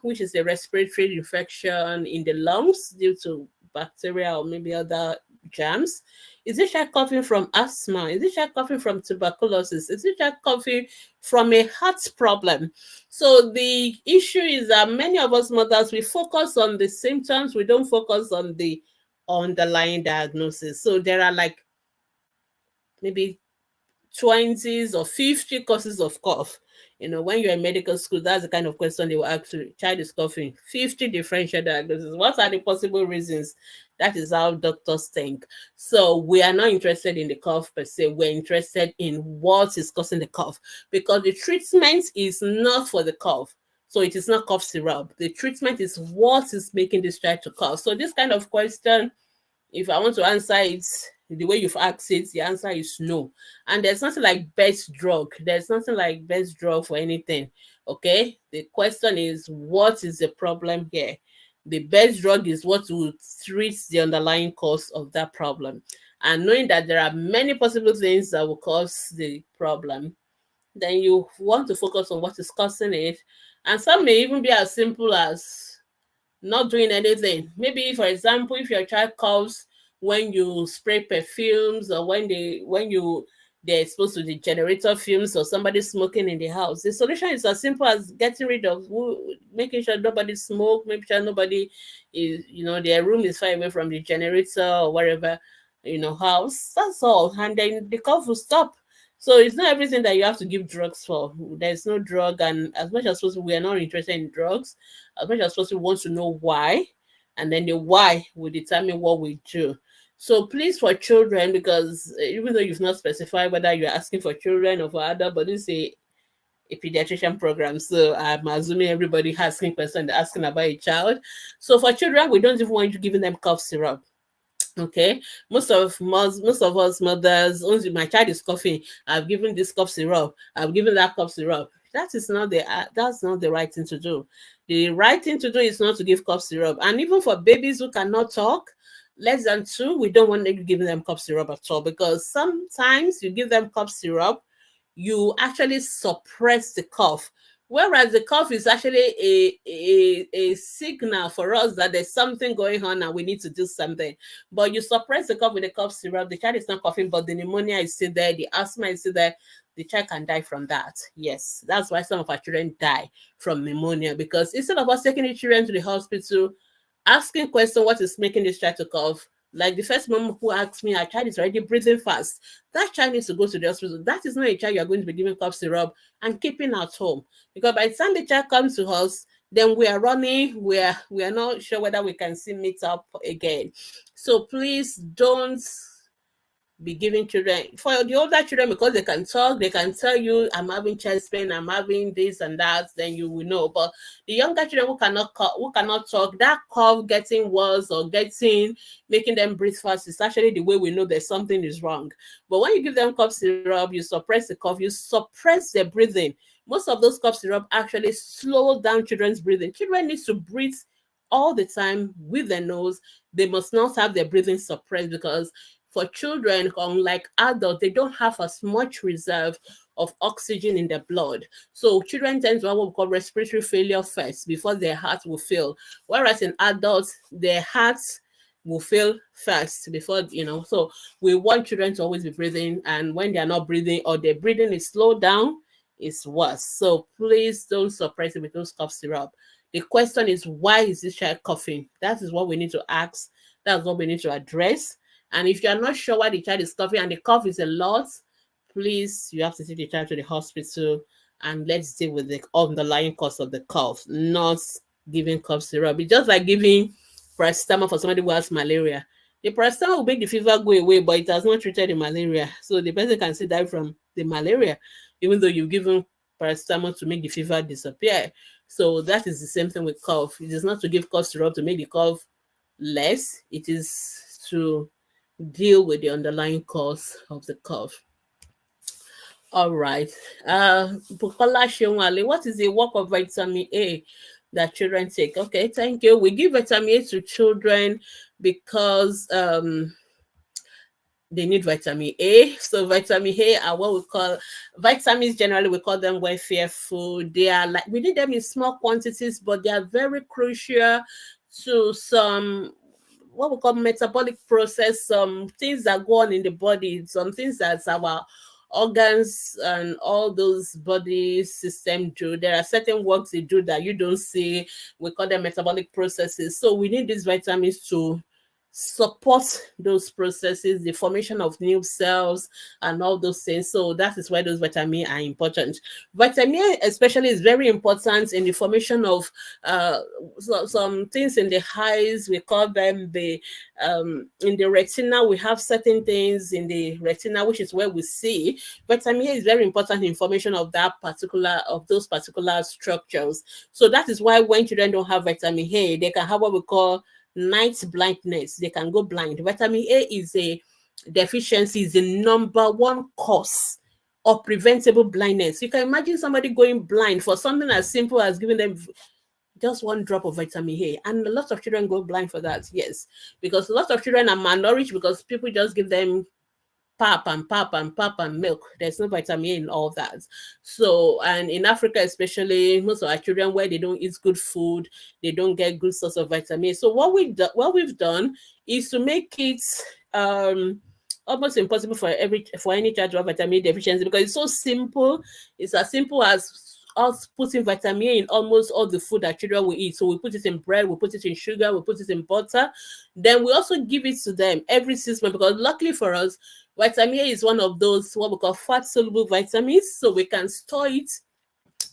which is a respiratory infection in the lungs due to bacteria or maybe other germs? Is this child coughing from asthma? Is this child coughing from tuberculosis? Is this child coughing from a heart problem? So the issue is that many of us mothers, we focus on the symptoms, we don't focus on the underlying diagnosis. So there are like maybe 20s or 50 causes of cough. When you're in medical school, that's the kind of question they will ask you. Child is coughing, 50 differential diagnoses. What are the possible reasons? That is how doctors think. So we are not interested in the cough per se. We're interested in what is causing the cough, because the treatment is not for the cough. So it is not cough syrup. The treatment is what is making this child to cough. So this kind of question, if I want to answer it the way you've asked it, the answer is no. And there's nothing like best drug. There's nothing like best drug for anything. Okay? The question is, what is the problem here? The best drug is what will treat the underlying cause of that problem. And knowing that there are many possible things that will cause the problem, then you want to focus on what is causing it. And some may even be as simple as not doing anything. Maybe, for example, if your child coughs when you spray perfumes, or they're exposed to the generator fumes, or somebody smoking in the house, the solution is as simple as getting rid of, making sure nobody smoke, making sure nobody is, their room is far away from the generator or wherever, house. That's all. And then the cough will stop. So it's not everything that you have to give drugs for. There's no drug, and as much as possible, we are not interested in drugs. As much as possible, we want to know why, and then the why will determine what we do. So please, for children, because even though you've not specified whether you're asking for children or for adults, but this is a pediatrician program, so I'm assuming everybody asking questions, asking about a child. So for children, we don't even want you giving them cough syrup. Okay, most of us mothers, only my child is coughing, I've given this cough syrup, I've given that cough syrup. That's not the right thing to do. The right thing to do is not to give cough syrup. And even for babies who cannot talk, less than 2, we don't want to give them cough syrup at all, because sometimes you give them cough syrup, you actually suppress the cough. Whereas the cough is actually a signal for us that there's something going on and we need to do something. But you suppress the cough with the cough syrup, the child is not coughing, but the pneumonia is still there, the asthma is still there. The child can die from that. Yes, that's why some of our children die from pneumonia, because instead of us taking the children to the hospital, asking questions, what is making this child to cough? Like the first mom who asked me, our child is already breathing fast. That child needs to go to the hospital. That is not a child you are going to be giving cough syrup and keeping at home. Because by the time the child comes to us, then we are running. We are not sure whether we can see meet up again. So please don't be giving children, for the older children, because they can talk, they can tell you, I'm having chest pain, I'm having this and that, then you will know. But the younger children who cannot talk, that cough getting worse or making them breathe fast is actually the way we know that something is wrong. But when you give them cough syrup, you suppress the cough, you suppress their breathing. Most of those cough syrup actually slow down children's breathing. Children need to breathe all the time with their nose. They must not have their breathing suppressed, because for children, unlike adults, they don't have as much reserve of oxygen in their blood. So children tend to have what we call respiratory failure first before their heart will fail. Whereas in adults, their hearts will fail first before, so we want children to always be breathing. And when they are not breathing, or their breathing is slowed down, is worse. So please don't suppress it with those cough syrup. The question is, why is this child coughing? That is what we need to ask. That's what we need to address. And if you are not sure why the child is coughing and the cough is a lot, please, you have to take the child to the hospital and let's deal with the underlying cause of the cough, not giving cough syrup. It's just like giving paracetamol for somebody who has malaria. The paracetamol will make the fever go away, but it has not treated the malaria. So the person can still die from the malaria, even though you've given paracetamol to make the fever disappear. So that is the same thing with cough. It is not to give cough syrup to make the cough less. It is to deal with the underlying cause of the cough. All right. Bukola Shewale, what is the work of vitamin A that children take? Okay, thank you. We give vitamin A to children because they need vitamin A. So vitamin A are what we call vitamins. Generally, we call them welfare food. They are like, we need them in small quantities, but they are very crucial to some what we call metabolic process, some things that go on in the body, some things that our organs and all those body system do. There are certain works they do that you don't see. We call them metabolic processes. So we need these vitamins to support those processes, the formation of new cells and all those things. So that is why those vitamins are important. Vitamin A especially is very important in the formation of some things in the eyes. We call them the in the retina. We have certain things in the retina, which is where we see. Vitamin A is very important in formation of those particular structures. So that is why when children don't have vitamin A, they can have what we call night blindness. They can go blind. Vitamin A is a deficiency, is the number one cause of preventable blindness. You can imagine somebody going blind for something as simple as giving them just one drop of vitamin A, and a lot of children go blind for that. Yes, because a lot of children are malnourished because people just give them pap and milk. There's no vitamin A in all that. So, and in Africa especially, most of our children, where they don't eat good food, they don't get good source of vitamin A. So what we've done is to make it almost impossible for any child to have vitamin A deficiency, because it's so simple. It's as simple as us putting vitamin A in almost all the food that children will eat. So we put it in bread, we put it in sugar, we put it in butter. Then we also give it to them every 6 months, because luckily for us, vitamin A is one of those what we call fat soluble vitamins, so we can store it.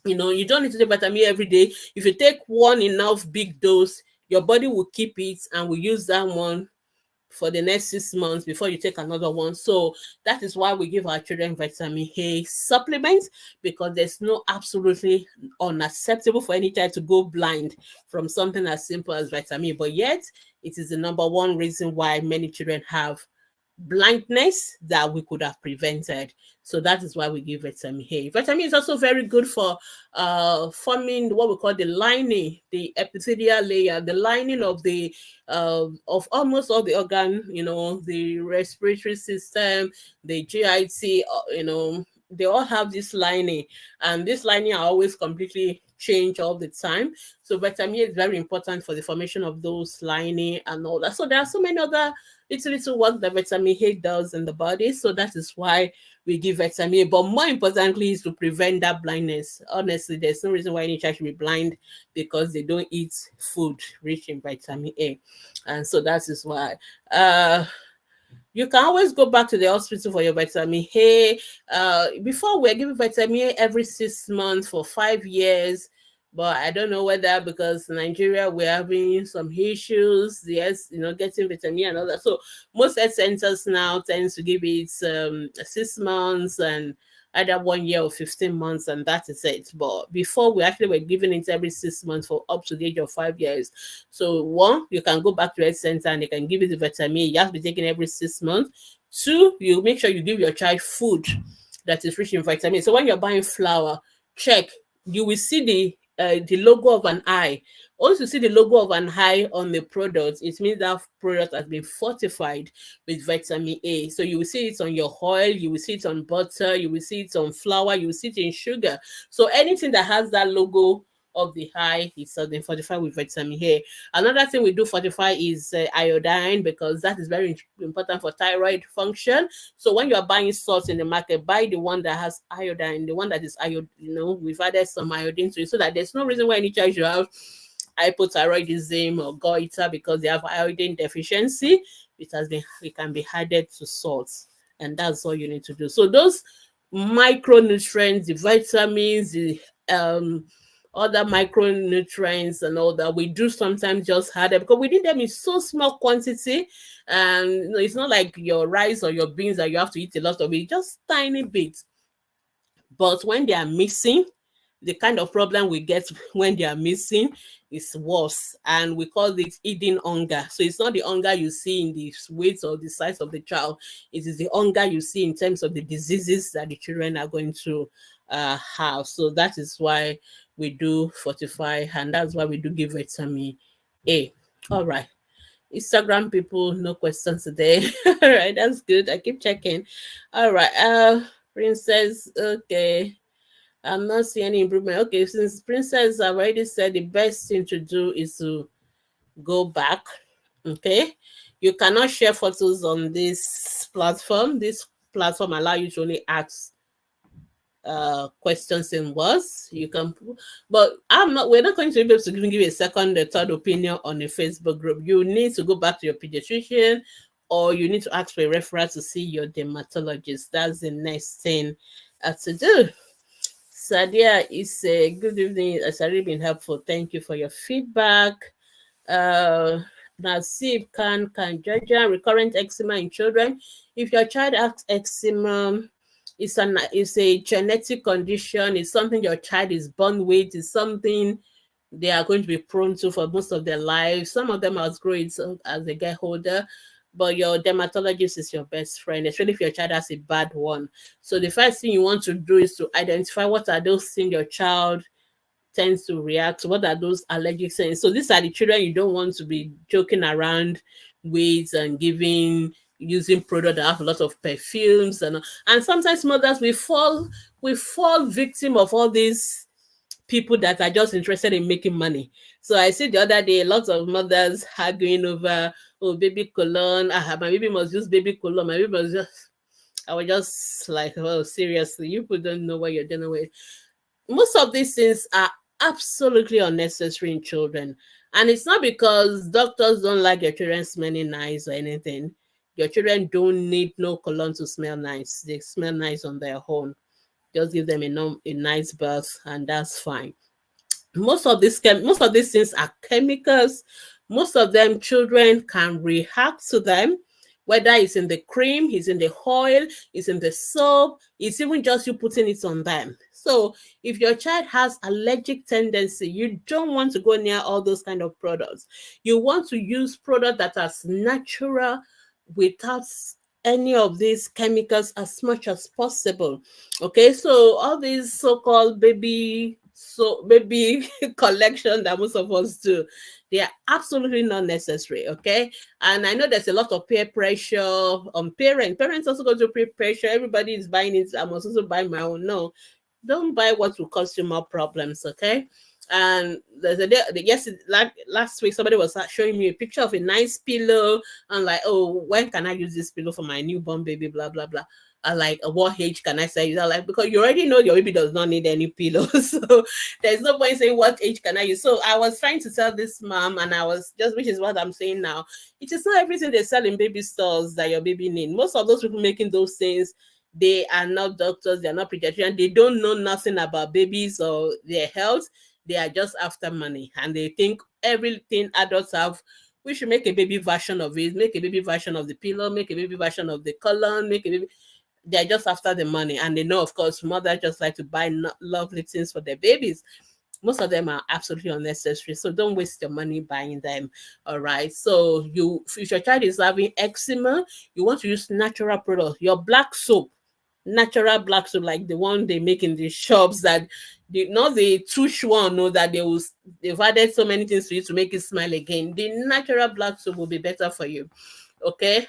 You don't need to take vitamin A every day. If you take one enough big dose, your body will keep it and will use that one for the next 6 months before you take another one. So that is why we give our children vitamin A supplements, because there's no absolutely unacceptable for any child to go blind from something as simple as vitamin A. But yet, it is the number one reason why many children have blindness that we could have prevented. So that is why we give vitamin A. Vitamin A is also very good for forming what we call the lining, the epithelial layer, the lining of the of almost all the organ, the respiratory system, the GIT, they all have this lining, and this lining are always completely change all the time. So vitamin A is very important for the formation of those lining and all that. So there are so many other little work that vitamin A does in the body. So that is why we give vitamin A. But more importantly is to prevent that blindness. Honestly, there's no reason why any child should be blind because they don't eat food rich in vitamin A. And so that is why. You can always go back to the hospital for your vitamin A. Before, we were giving vitamin A every 6 months for 5 years. But I don't know whether because Nigeria, we're having some issues, yes, getting vitamin A and all that. So most health centers now tend to give it 6 months and either 1 year or 15 months, and that is it. But before, we actually were giving it every 6 months for up to the age of 5 years. So one, you can go back to health center and they can give you the vitamin A. You have to be taking every 6 months. Two, you make sure you give your child food that is rich in vitamin A. So when you're buying flour, check. You will see the logo of an eye. Once you see the logo of an eye on the product, it means that product has been fortified with vitamin A. So you will see it on your oil, you will see it on butter, you will see it on flour, you will see it in sugar. So anything that has that logo of the eye, it's then fortify with vitamin A. Another thing we do fortify is iodine, because that is very important for thyroid function. So when you are buying salt in the market, buy the one that has iodine, the one that is iodine. We've added some iodine to it, so that there's no reason why any child should have hypothyroidism or goiter because they have iodine deficiency. It can be added to salt, and that's all you need to do. So those micronutrients, the vitamins, the other micronutrients and all that, we do sometimes just add them because we need them in so small quantity. And it's not like your rice or your beans that you have to eat a lot of it, just tiny bits. But when they are missing, the kind of problem we get when they are missing is worse, and we call it hidden hunger. So it's not the hunger you see in the weight or the size of the child, it is the hunger you see in terms of the diseases that the children are going to have. So that is why we do fortify, and that's why we do give vitamin A. All right, Instagram people, no questions today. All right, that's good. I keep checking. All right, Princess, okay. I'm not seeing any improvement. Okay, since Princess have already said the best thing to do is to go back. Okay. You cannot share photos on this platform. This platform allow you to only ask questions in words. You can, but we're not going to be able to give you a second or third opinion on a Facebook group. You need to go back to your pediatrician, or you need to ask for a referral to see your dermatologist. That's the next thing to do. Sadia is a good evening. It's already been helpful. Thank you for your feedback. Nasib can Georgia recurrent eczema in children. If your child has eczema, it's a genetic condition. It's something your child is born with. It's something they are going to be prone to for most of their lives. Some of them outgrow it as they get older, but your dermatologist is your best friend, especially if your child has a bad one. So the first thing you want to do is to identify what are those things your child tends to react to, what are those allergic things. So these are the children you don't want to be joking around with and using products that have a lot of perfumes, and sometimes mothers we fall victim of all these people that are just interested in making money. So I see the other day, lots of mothers arguing over, oh, baby cologne. My baby must use baby cologne. My baby must just. I was just like, oh, seriously, you people don't know what you're dealing with. Most of these things are absolutely unnecessary in children. And it's not because doctors don't like your children smelling nice or anything. Your children don't need no cologne to smell nice. They smell nice on their own. Just give them a nice bath, and that's fine. Most of these things are chemicals. Most of them children can react to them, whether it's in the cream, it's in the oil, it's in the soap, it's even just you putting it on them. So if your child has allergic tendency, you don't want to go near all those kind of products. You want to use product that are natural without any of these chemicals as much as possible. Okay, so all these so-called baby collection that most of us do, they are absolutely not necessary. Okay, and I know there's a lot of peer pressure on parents also go to peer pressure. Everybody is buying it, I must also buy my own. No, don't buy what will cause you more problems. Okay. And there's a day, yes, like last week, somebody was showing me a picture of a nice pillow. And like, oh, when can I use this pillow for my newborn baby? Blah blah blah. I like, what age can I say? I like, because you already know your baby does not need any pillows, so there's no point saying what age can I use. So I was trying to tell this mom, and I was just, which is what I'm saying now. It is not everything they sell in baby stores that your baby need. Most of those people making those things, they are not doctors, they are not pediatricians, they don't know nothing about babies or their health. They are just after money, and they think everything adults have, we should make a baby version of it, make a baby version of the pillow, make a baby version of the cologne, make a baby. They're just after the money, and they know, of course, mothers just like to buy lovely things for their babies. Most of them are absolutely unnecessary, so don't waste your money buying them. All right, so if your child is having eczema, you want to use natural products. Your black soap, natural black soap, like the one they make in the shops, that not the tush one, no, that they've added so many things to it to make it smile again. The natural black soap will be better for you. Okay.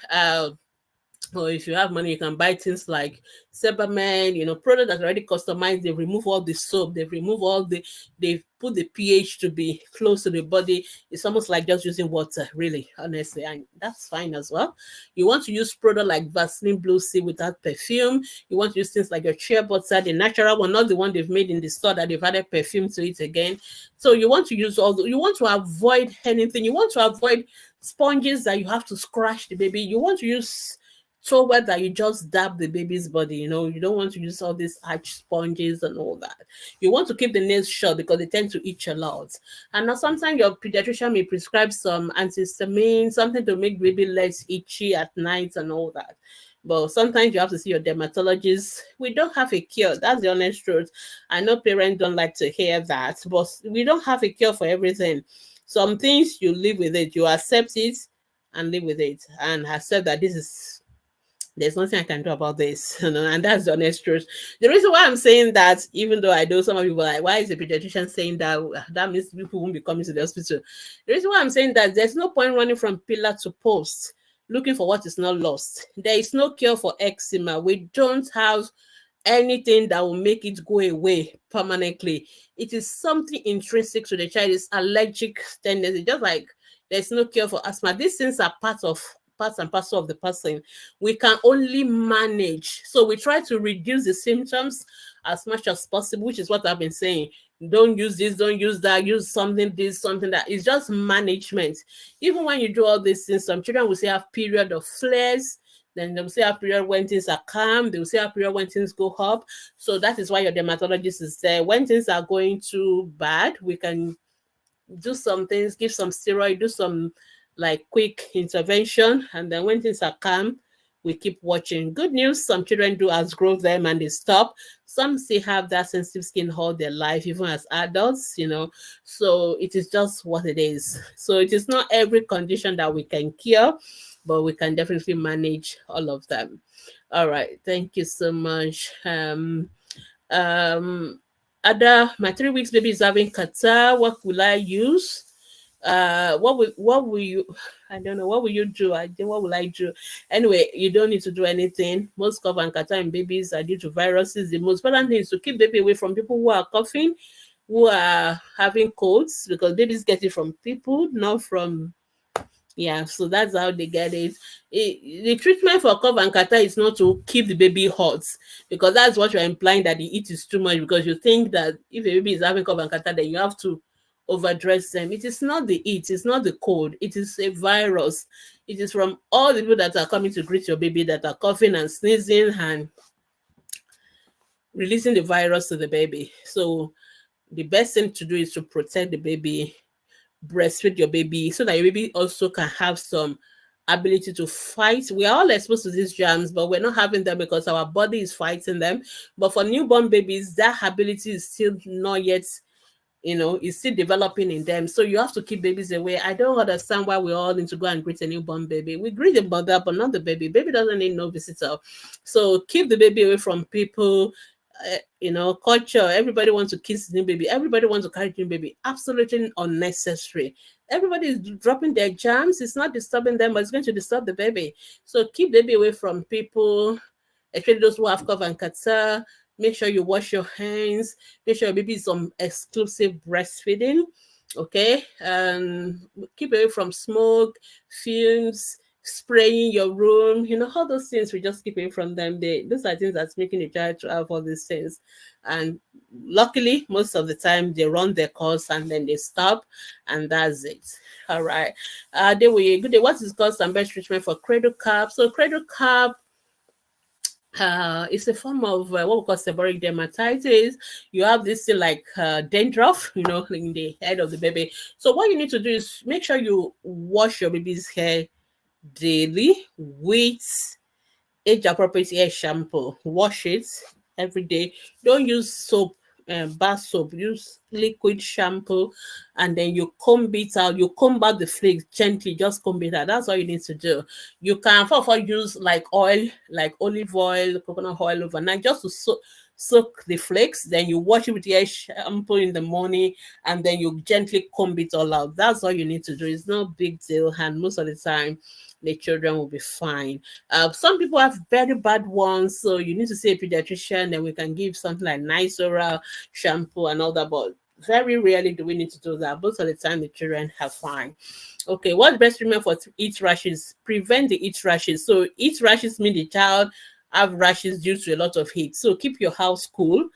or if you have money, you can buy things like Cybermen, product that's already customized. They remove all the soap, they remove they put the pH to be close to the body. It's almost like just using water, really, honestly, and that's fine as well. You want to use product like Vaseline Blue Sea without perfume. You want to use things like your shea butter, the natural one, not the one they've made in the store that they've added perfume to it again. So you want to use you want to avoid anything. You want to avoid sponges that you have to scratch the baby. You want to use so whether you just dab the baby's body, you don't want to use all these arch sponges and all that. You want to keep the nails short because they tend to itch a lot. And now sometimes your pediatrician may prescribe some antihistamine, something to make baby less itchy at night and all that. But sometimes you have to see your dermatologist. We don't have a cure. That's the honest truth. I know parents don't like to hear that, but we don't have a cure for everything. Some things you live with it, you accept it and live with it and accept that there's nothing I can do about this. And that's the honest truth. The reason why I'm saying that, even though I know some of people are like, why is the pediatrician saying that? That means people won't be coming to the hospital. The reason why I'm saying that, there's no point running from pillar to post looking for what is not lost. There is no cure for eczema. We don't have anything that will make it go away permanently. It is something intrinsic to the child. It's allergic tendency, just like there's no cure for asthma. These things are parts and parcel of the person. We can only manage. So we try to reduce the symptoms as much as possible, which is what I've been saying. Don't use this, don't use that, use something this, something that. It's just management. Even when you do all these things, some children will say have period of flares. Then they will say a period when things are calm. They will say a period when things go up. So that is why your dermatologist is there. When things are going too bad, we can do some things, give some steroid, do some like quick intervention, and then when things are calm, we keep watching. Good news, some children do outgrow them and they stop. Some still have that sensitive skin all their life, even as adults, So it is just what it is. So it is not every condition that we can cure, but we can definitely manage all of them. All right, thank you so much. My 3 weeks baby is having catarrh. What will I use? What will you, I don't know, what will you do? What will I do? Anyway, you don't need to do anything. Most cough and catarrh in babies are due to viruses. The most important thing is to keep baby away from people who are coughing, who are having colds, because babies get it from people, not from. Yeah, so that's how they get it. The treatment for cough and catarrh is not to keep the baby hot, because that's what you're implying, that the heat is too much, because you think that if a baby is having cough and catarrh, then you have to overdress them. It is not the heat, it's not the cold, it is a virus. It is from all the people that are coming to greet your baby that are coughing and sneezing and releasing the virus to the baby. So the best thing to do is to protect the baby, breastfeed your baby, so that your baby also can have some ability to fight. We are all exposed to these germs, but we're not having them because our body is fighting them. But for newborn babies, that ability is still not yet, is still developing in them. So you have to keep babies away. I don't understand why we all need to go and greet a newborn baby. We greet the mother, but not the baby. Baby doesn't need no visitor. So keep the baby away from people. Culture. Everybody wants to kiss the new baby. Everybody wants to carry the new baby. Absolutely unnecessary. Everybody is dropping their germs. It's not disturbing them, but it's going to disturb the baby. So keep the baby away from people, especially those who have cough and catarrh. Make sure you wash your hands. Make sure your baby is on exclusive breastfeeding. Okay, and keep away from smoke, fumes, spraying your room, all those things. We just keep away from them. Those are things that's making the child to have all these things. And luckily, most of the time they run their course and then they stop, and that's it. All right. Good day. What is called some best treatment for cradle cap? So cradle cap it's a form of what we call seborrheic dermatitis. You have this thing like dandruff, in the head of the baby. So what you need to do is make sure you wash your baby's hair daily with age appropriate hair shampoo. Wash it every day. Don't use soap, bath soap. Use liquid shampoo, and then you comb it out. You comb out the flakes gently. Just comb it out. That's all you need to do. You can for use like oil, like olive oil, coconut oil overnight, just to soak the flakes. Then you wash it with hair shampoo in the morning, and then you gently comb it all out. That's all you need to do. It's no big deal, and most of the time the children will be fine. Some people have very bad ones, so you need to see a pediatrician, and we can give something like nice oral shampoo and all that. But very rarely do we need to do that. Most of the time, the children have fine. Okay, what's best treatment for heat rashes? Prevent the heat rashes. So heat rashes mean the child have rashes due to a lot of heat. So keep your house cool,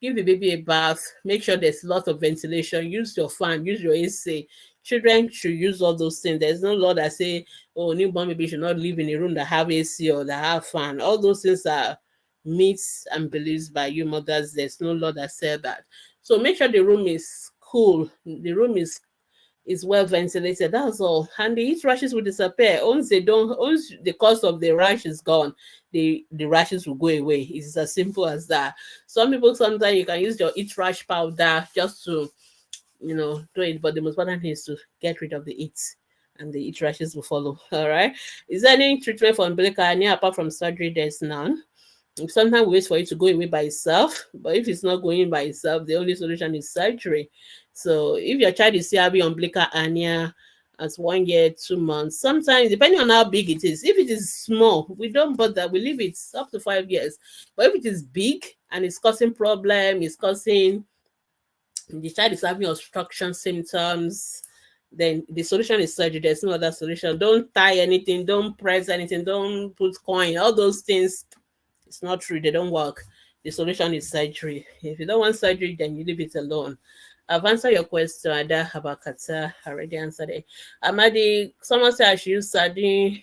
give the baby a bath, make sure there's a lot of ventilation, use your fan, use your AC. Children should use all those things. There's no law that say, oh, newborn baby should not live in a room that have AC or that have fan. All those things are myths and beliefs by you mothers. There's no law that said that. So make sure the room is cool, the room is well ventilated. That's all. And the heat rashes will disappear. Once the cause of the rash is gone, the rashes will go away. It's as simple as that. Some people, sometimes you can use your heat rash powder just to, do it. But the most important thing is to get rid of the heat, and the heat rashes will follow. All right. Is there any treatment for umbilical hernia apart from surgery? There's none. Sometimes we wait for it to go away by itself, but if it's not going by itself, the only solution is surgery. So if your child is still having umbilical hernia as 1 year, 2 months, sometimes depending on how big it is, if it is small, we don't bother, we leave it up to 5 years. But if it is big and it's causing problem, it's causing the child is having obstruction symptoms, then the solution is surgery. There's no other solution. Don't tie anything, don't press anything, don't put coin, all those things. It's not true. They don't work. The solution is surgery. If you don't want surgery, then you leave it alone. I've answered your question, Ada Habakata. I already answered it. Amadi, someone said I should use sardine,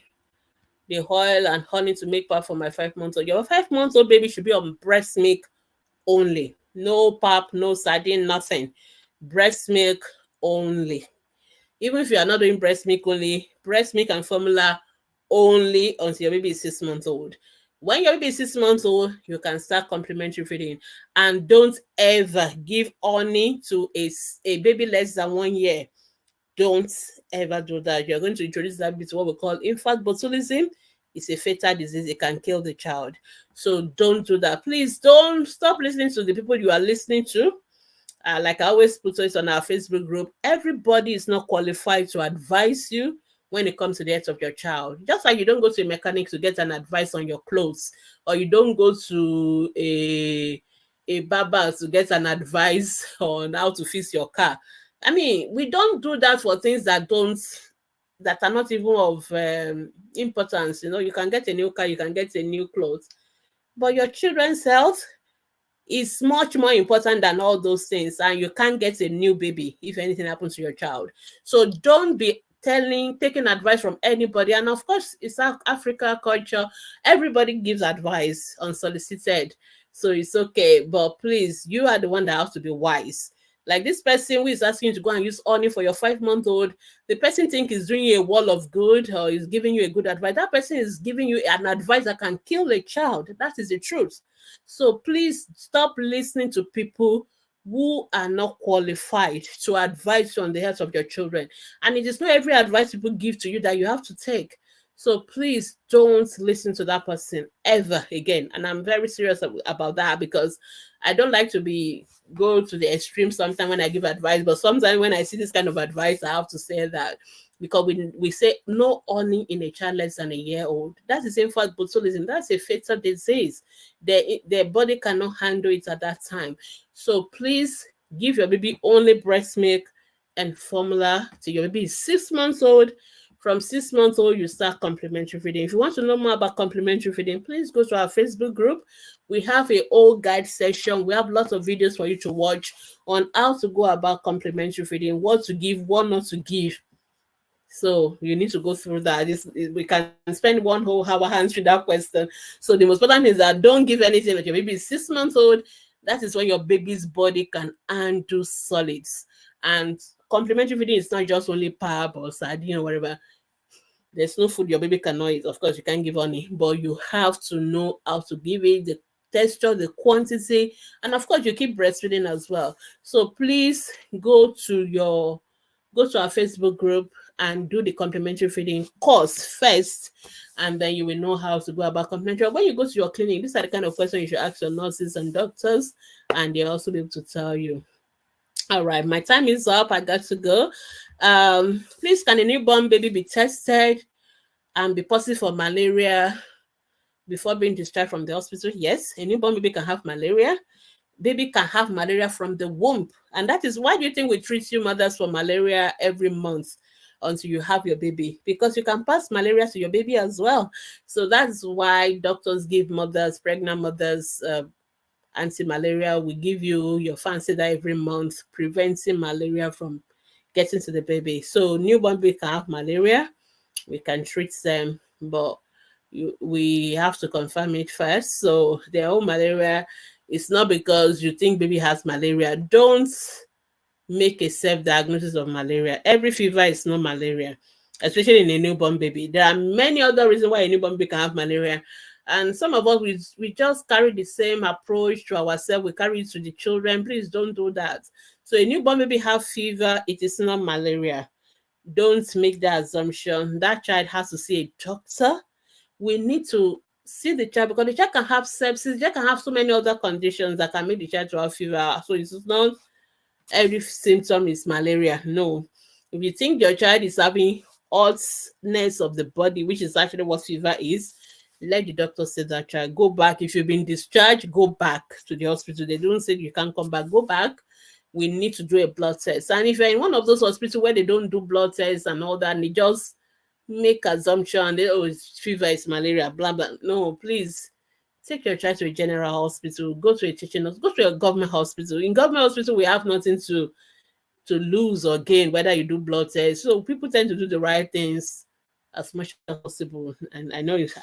the oil, and honey to make pap for my 5 months old. Your 5 months old baby should be on breast milk only. No pap, no sardine, nothing. Breast milk only. Even if you are not doing breast milk only, breast milk and formula only until your baby is 6 months old. When your baby is 6 months old, you can start complementary feeding. And don't ever give honey to a baby less than 1 year. Don't ever do that. You're going to introduce that to what we call infant botulism. It's a fatal disease. It can kill the child. So don't do that. Please don't stop listening to the people you are listening to. Like I always put it on our Facebook group, everybody is not qualified to advise you when it comes to the health of your child. Just like you don't go to a mechanic to get an advice on your clothes, or you don't go to a barber to get an advice on how to fix your car. I mean, we don't do that for things that are not even of importance. You can get a new car, you can get a new clothes, but your children's health is much more important than all those things, and you can't get a new baby if anything happens to your child. So don't be taking advice from anybody. And of course, it's Africa culture. Everybody gives advice unsolicited, so it's okay. But please, you are the one that has to be wise. Like this person who is asking you to go and use honey for your 5-month-old, the person think is doing you a wall of good or is giving you a good advice. That person is giving you an advice that can kill a child. That is the truth. So please stop listening to people who are not qualified to advise you on the health of your children. And it is not every advice people give to you that you have to take. So please don't listen to that person ever again. And I'm very serious about that, because I don't like to go to the extreme sometimes when I give advice, but sometimes when I see this kind of advice, I have to say that, because we say no honey in a child less than a year old. That is infant botulism. That's a fatal disease. Their body cannot handle it at that time. So please give your baby only breast milk and formula till your baby is 6 months old. From 6 months old, you start complementary feeding. If you want to know more about complementary feeding, please go to our Facebook group. We have a whole guide section. We have lots of videos for you to watch on how to go about complementary feeding, what to give, what not to give. So you need to go through that. We can spend 1 whole hour answering that question. So the most important is that don't give anything when your baby is 6 months old. That is when your baby's body can handle solids. And complementary feeding is not just only pap or sardine or whatever. There's no food your baby cannot eat. Of course, you can't give honey, but you have to know how to give it, the texture, the quantity, and of course, you keep breastfeeding as well. So please go to our Facebook group and do the complementary feeding course first, and then you will know how to go about complementary. When you go to your clinic, these are the kind of questions you should ask your nurses and doctors, and they'll also be able to tell you. All right, my time is up. I got to go. Please, can a newborn baby be tested and be positive for malaria before being discharged from the hospital. Yes, a newborn baby can have malaria. Baby can have malaria from the womb. And that is why do you think we treat you mothers for malaria every month until you have your baby? Because you can pass malaria to your baby as well. So that's why doctors give mothers, pregnant mothers, anti-malaria. We give you your fancy that every month, preventing malaria from getting to the baby. So newborn baby can have malaria. We can treat them, but we have to confirm it first. So their own malaria is not because you think baby has malaria. Don't make a self-diagnosis of malaria. Every fever is not malaria, especially in a newborn baby. There are many other reasons why a newborn baby can have malaria. And some of us, we just carry the same approach to ourselves. We carry it to the children. Please don't do that. So a newborn baby have fever, it is not malaria. Don't make that assumption. That child has to see a doctor. We need to see the child because the child can have sepsis, the child can have so many other conditions that can make the child to have fever. So it's not every symptom is malaria. No. If you think your child is having hotness of the body, which is actually what fever is, let the doctor say that child. Go back. If you've been discharged, go back to the hospital. They don't say you can't come back. Go back. We need to do a blood test. And if you're in one of those hospitals where they don't do blood tests and all that, and they just make assumption, they it's fever, it's malaria, blah blah. No, please take your child to a general hospital, go to a teaching hospital, go to a government hospital. In government hospital, we have nothing to lose or gain whether you do blood tests. So people tend to do the right things as much as possible. And I know it's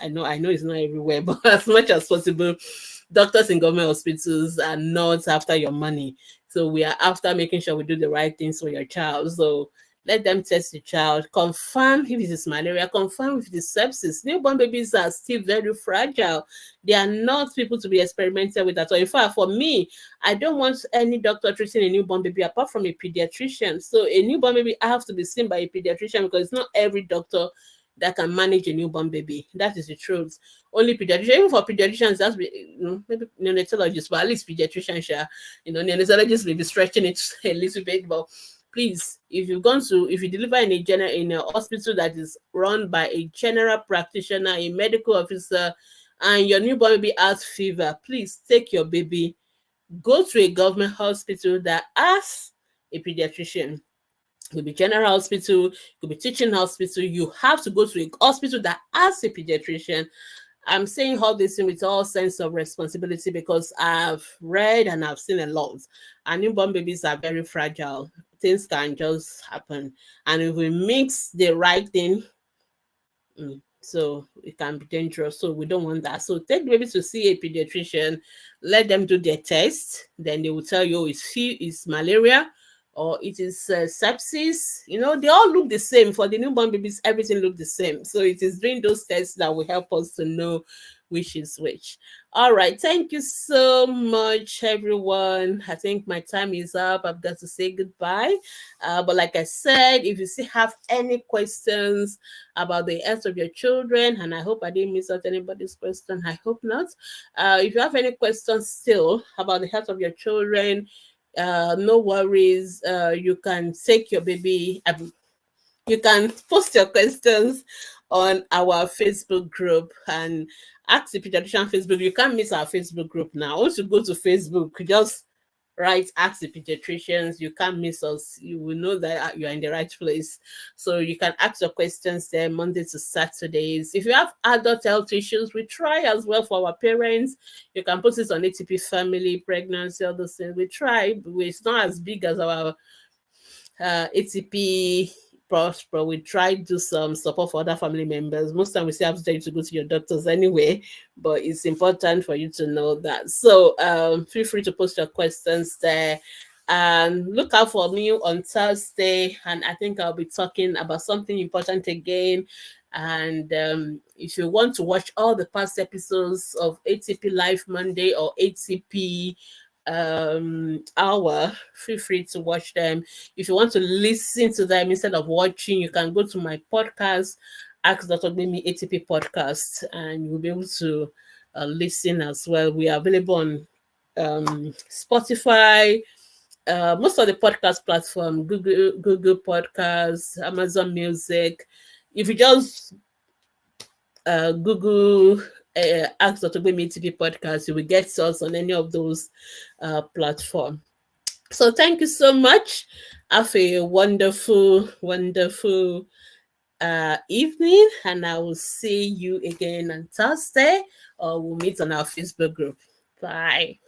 not everywhere, but as much as possible, doctors in government hospitals are not after your money. So we are after making sure we do the right things for your child. So let them test the child, confirm if it is malaria, confirm if it is sepsis. Newborn babies are still very fragile. They are not people to be experimented with at all. In fact, for me, I don't want any doctor treating a newborn baby apart from a pediatrician. So a newborn baby has to be seen by a pediatrician because it's not every doctor that can manage a newborn baby. That is the truth. Only pediatricians, even for pediatricians, that's maybe neonatologists, but at least pediatricians, neonatologists may be stretching it a little bit, but please, if you deliver in a hospital that is run by a general practitioner, a medical officer, and your newborn baby has fever, please take your baby, go to a government hospital that has a pediatrician. It could be general hospital, it could be teaching hospital. You have to go to a hospital that has a pediatrician. I'm saying all this with all sense of responsibility because I've read and I've seen a lot. And newborn babies are very fragile. Things can just happen. And if we mix the right thing, so it can be dangerous. So we don't want that. So take the baby to see a pediatrician, let them do their test. Then they will tell you it's malaria or it is sepsis. They all look the same. For the newborn babies, everything look the same. So it is doing those tests that will help us to know which is which. All right. Thank you so much, everyone. I think my time is up. I've got to say goodbye. But like I said, if you still have any questions about the health of your children, and I hope I didn't miss out anybody's question. I hope not. If you have any questions still about the health of your children, no worries. You can take your baby. You can post your questions on our Facebook group and ask the pediatrician Facebook. You can't miss our Facebook group now. Once you go to Facebook, just write ask the pediatricians. You can't miss us. You will know that you are in the right place. So you can ask your questions there Monday to Saturdays. If you have adult health issues, we try as well for our parents. You can post it on ATP family, pregnancy, all those things. We try. It's not as big as our ATP Prosper. We try to do some support for other family members. Most time we say have to go to your doctors anyway, but it's important for you to know that. So feel free to post your questions there. And look out for me on Thursday, and I think I'll be talking about something important again. And if you want to watch all the past episodes of ATP Live Monday or ATP hour, feel free to watch them. If you want to listen to them instead of watching, you can go to my podcast, Ask Dr. Mimi ATP podcast, and you'll be able to listen as well. We are available on Spotify, most of the podcast platform, Google Podcasts, Amazon Music. If you just Google Ask Dr. Gbemi TV podcast, you will get us on any of those platforms. So thank you so much. Have a wonderful, wonderful evening, and I will see you again on Thursday, or we'll meet on our Facebook group. Bye.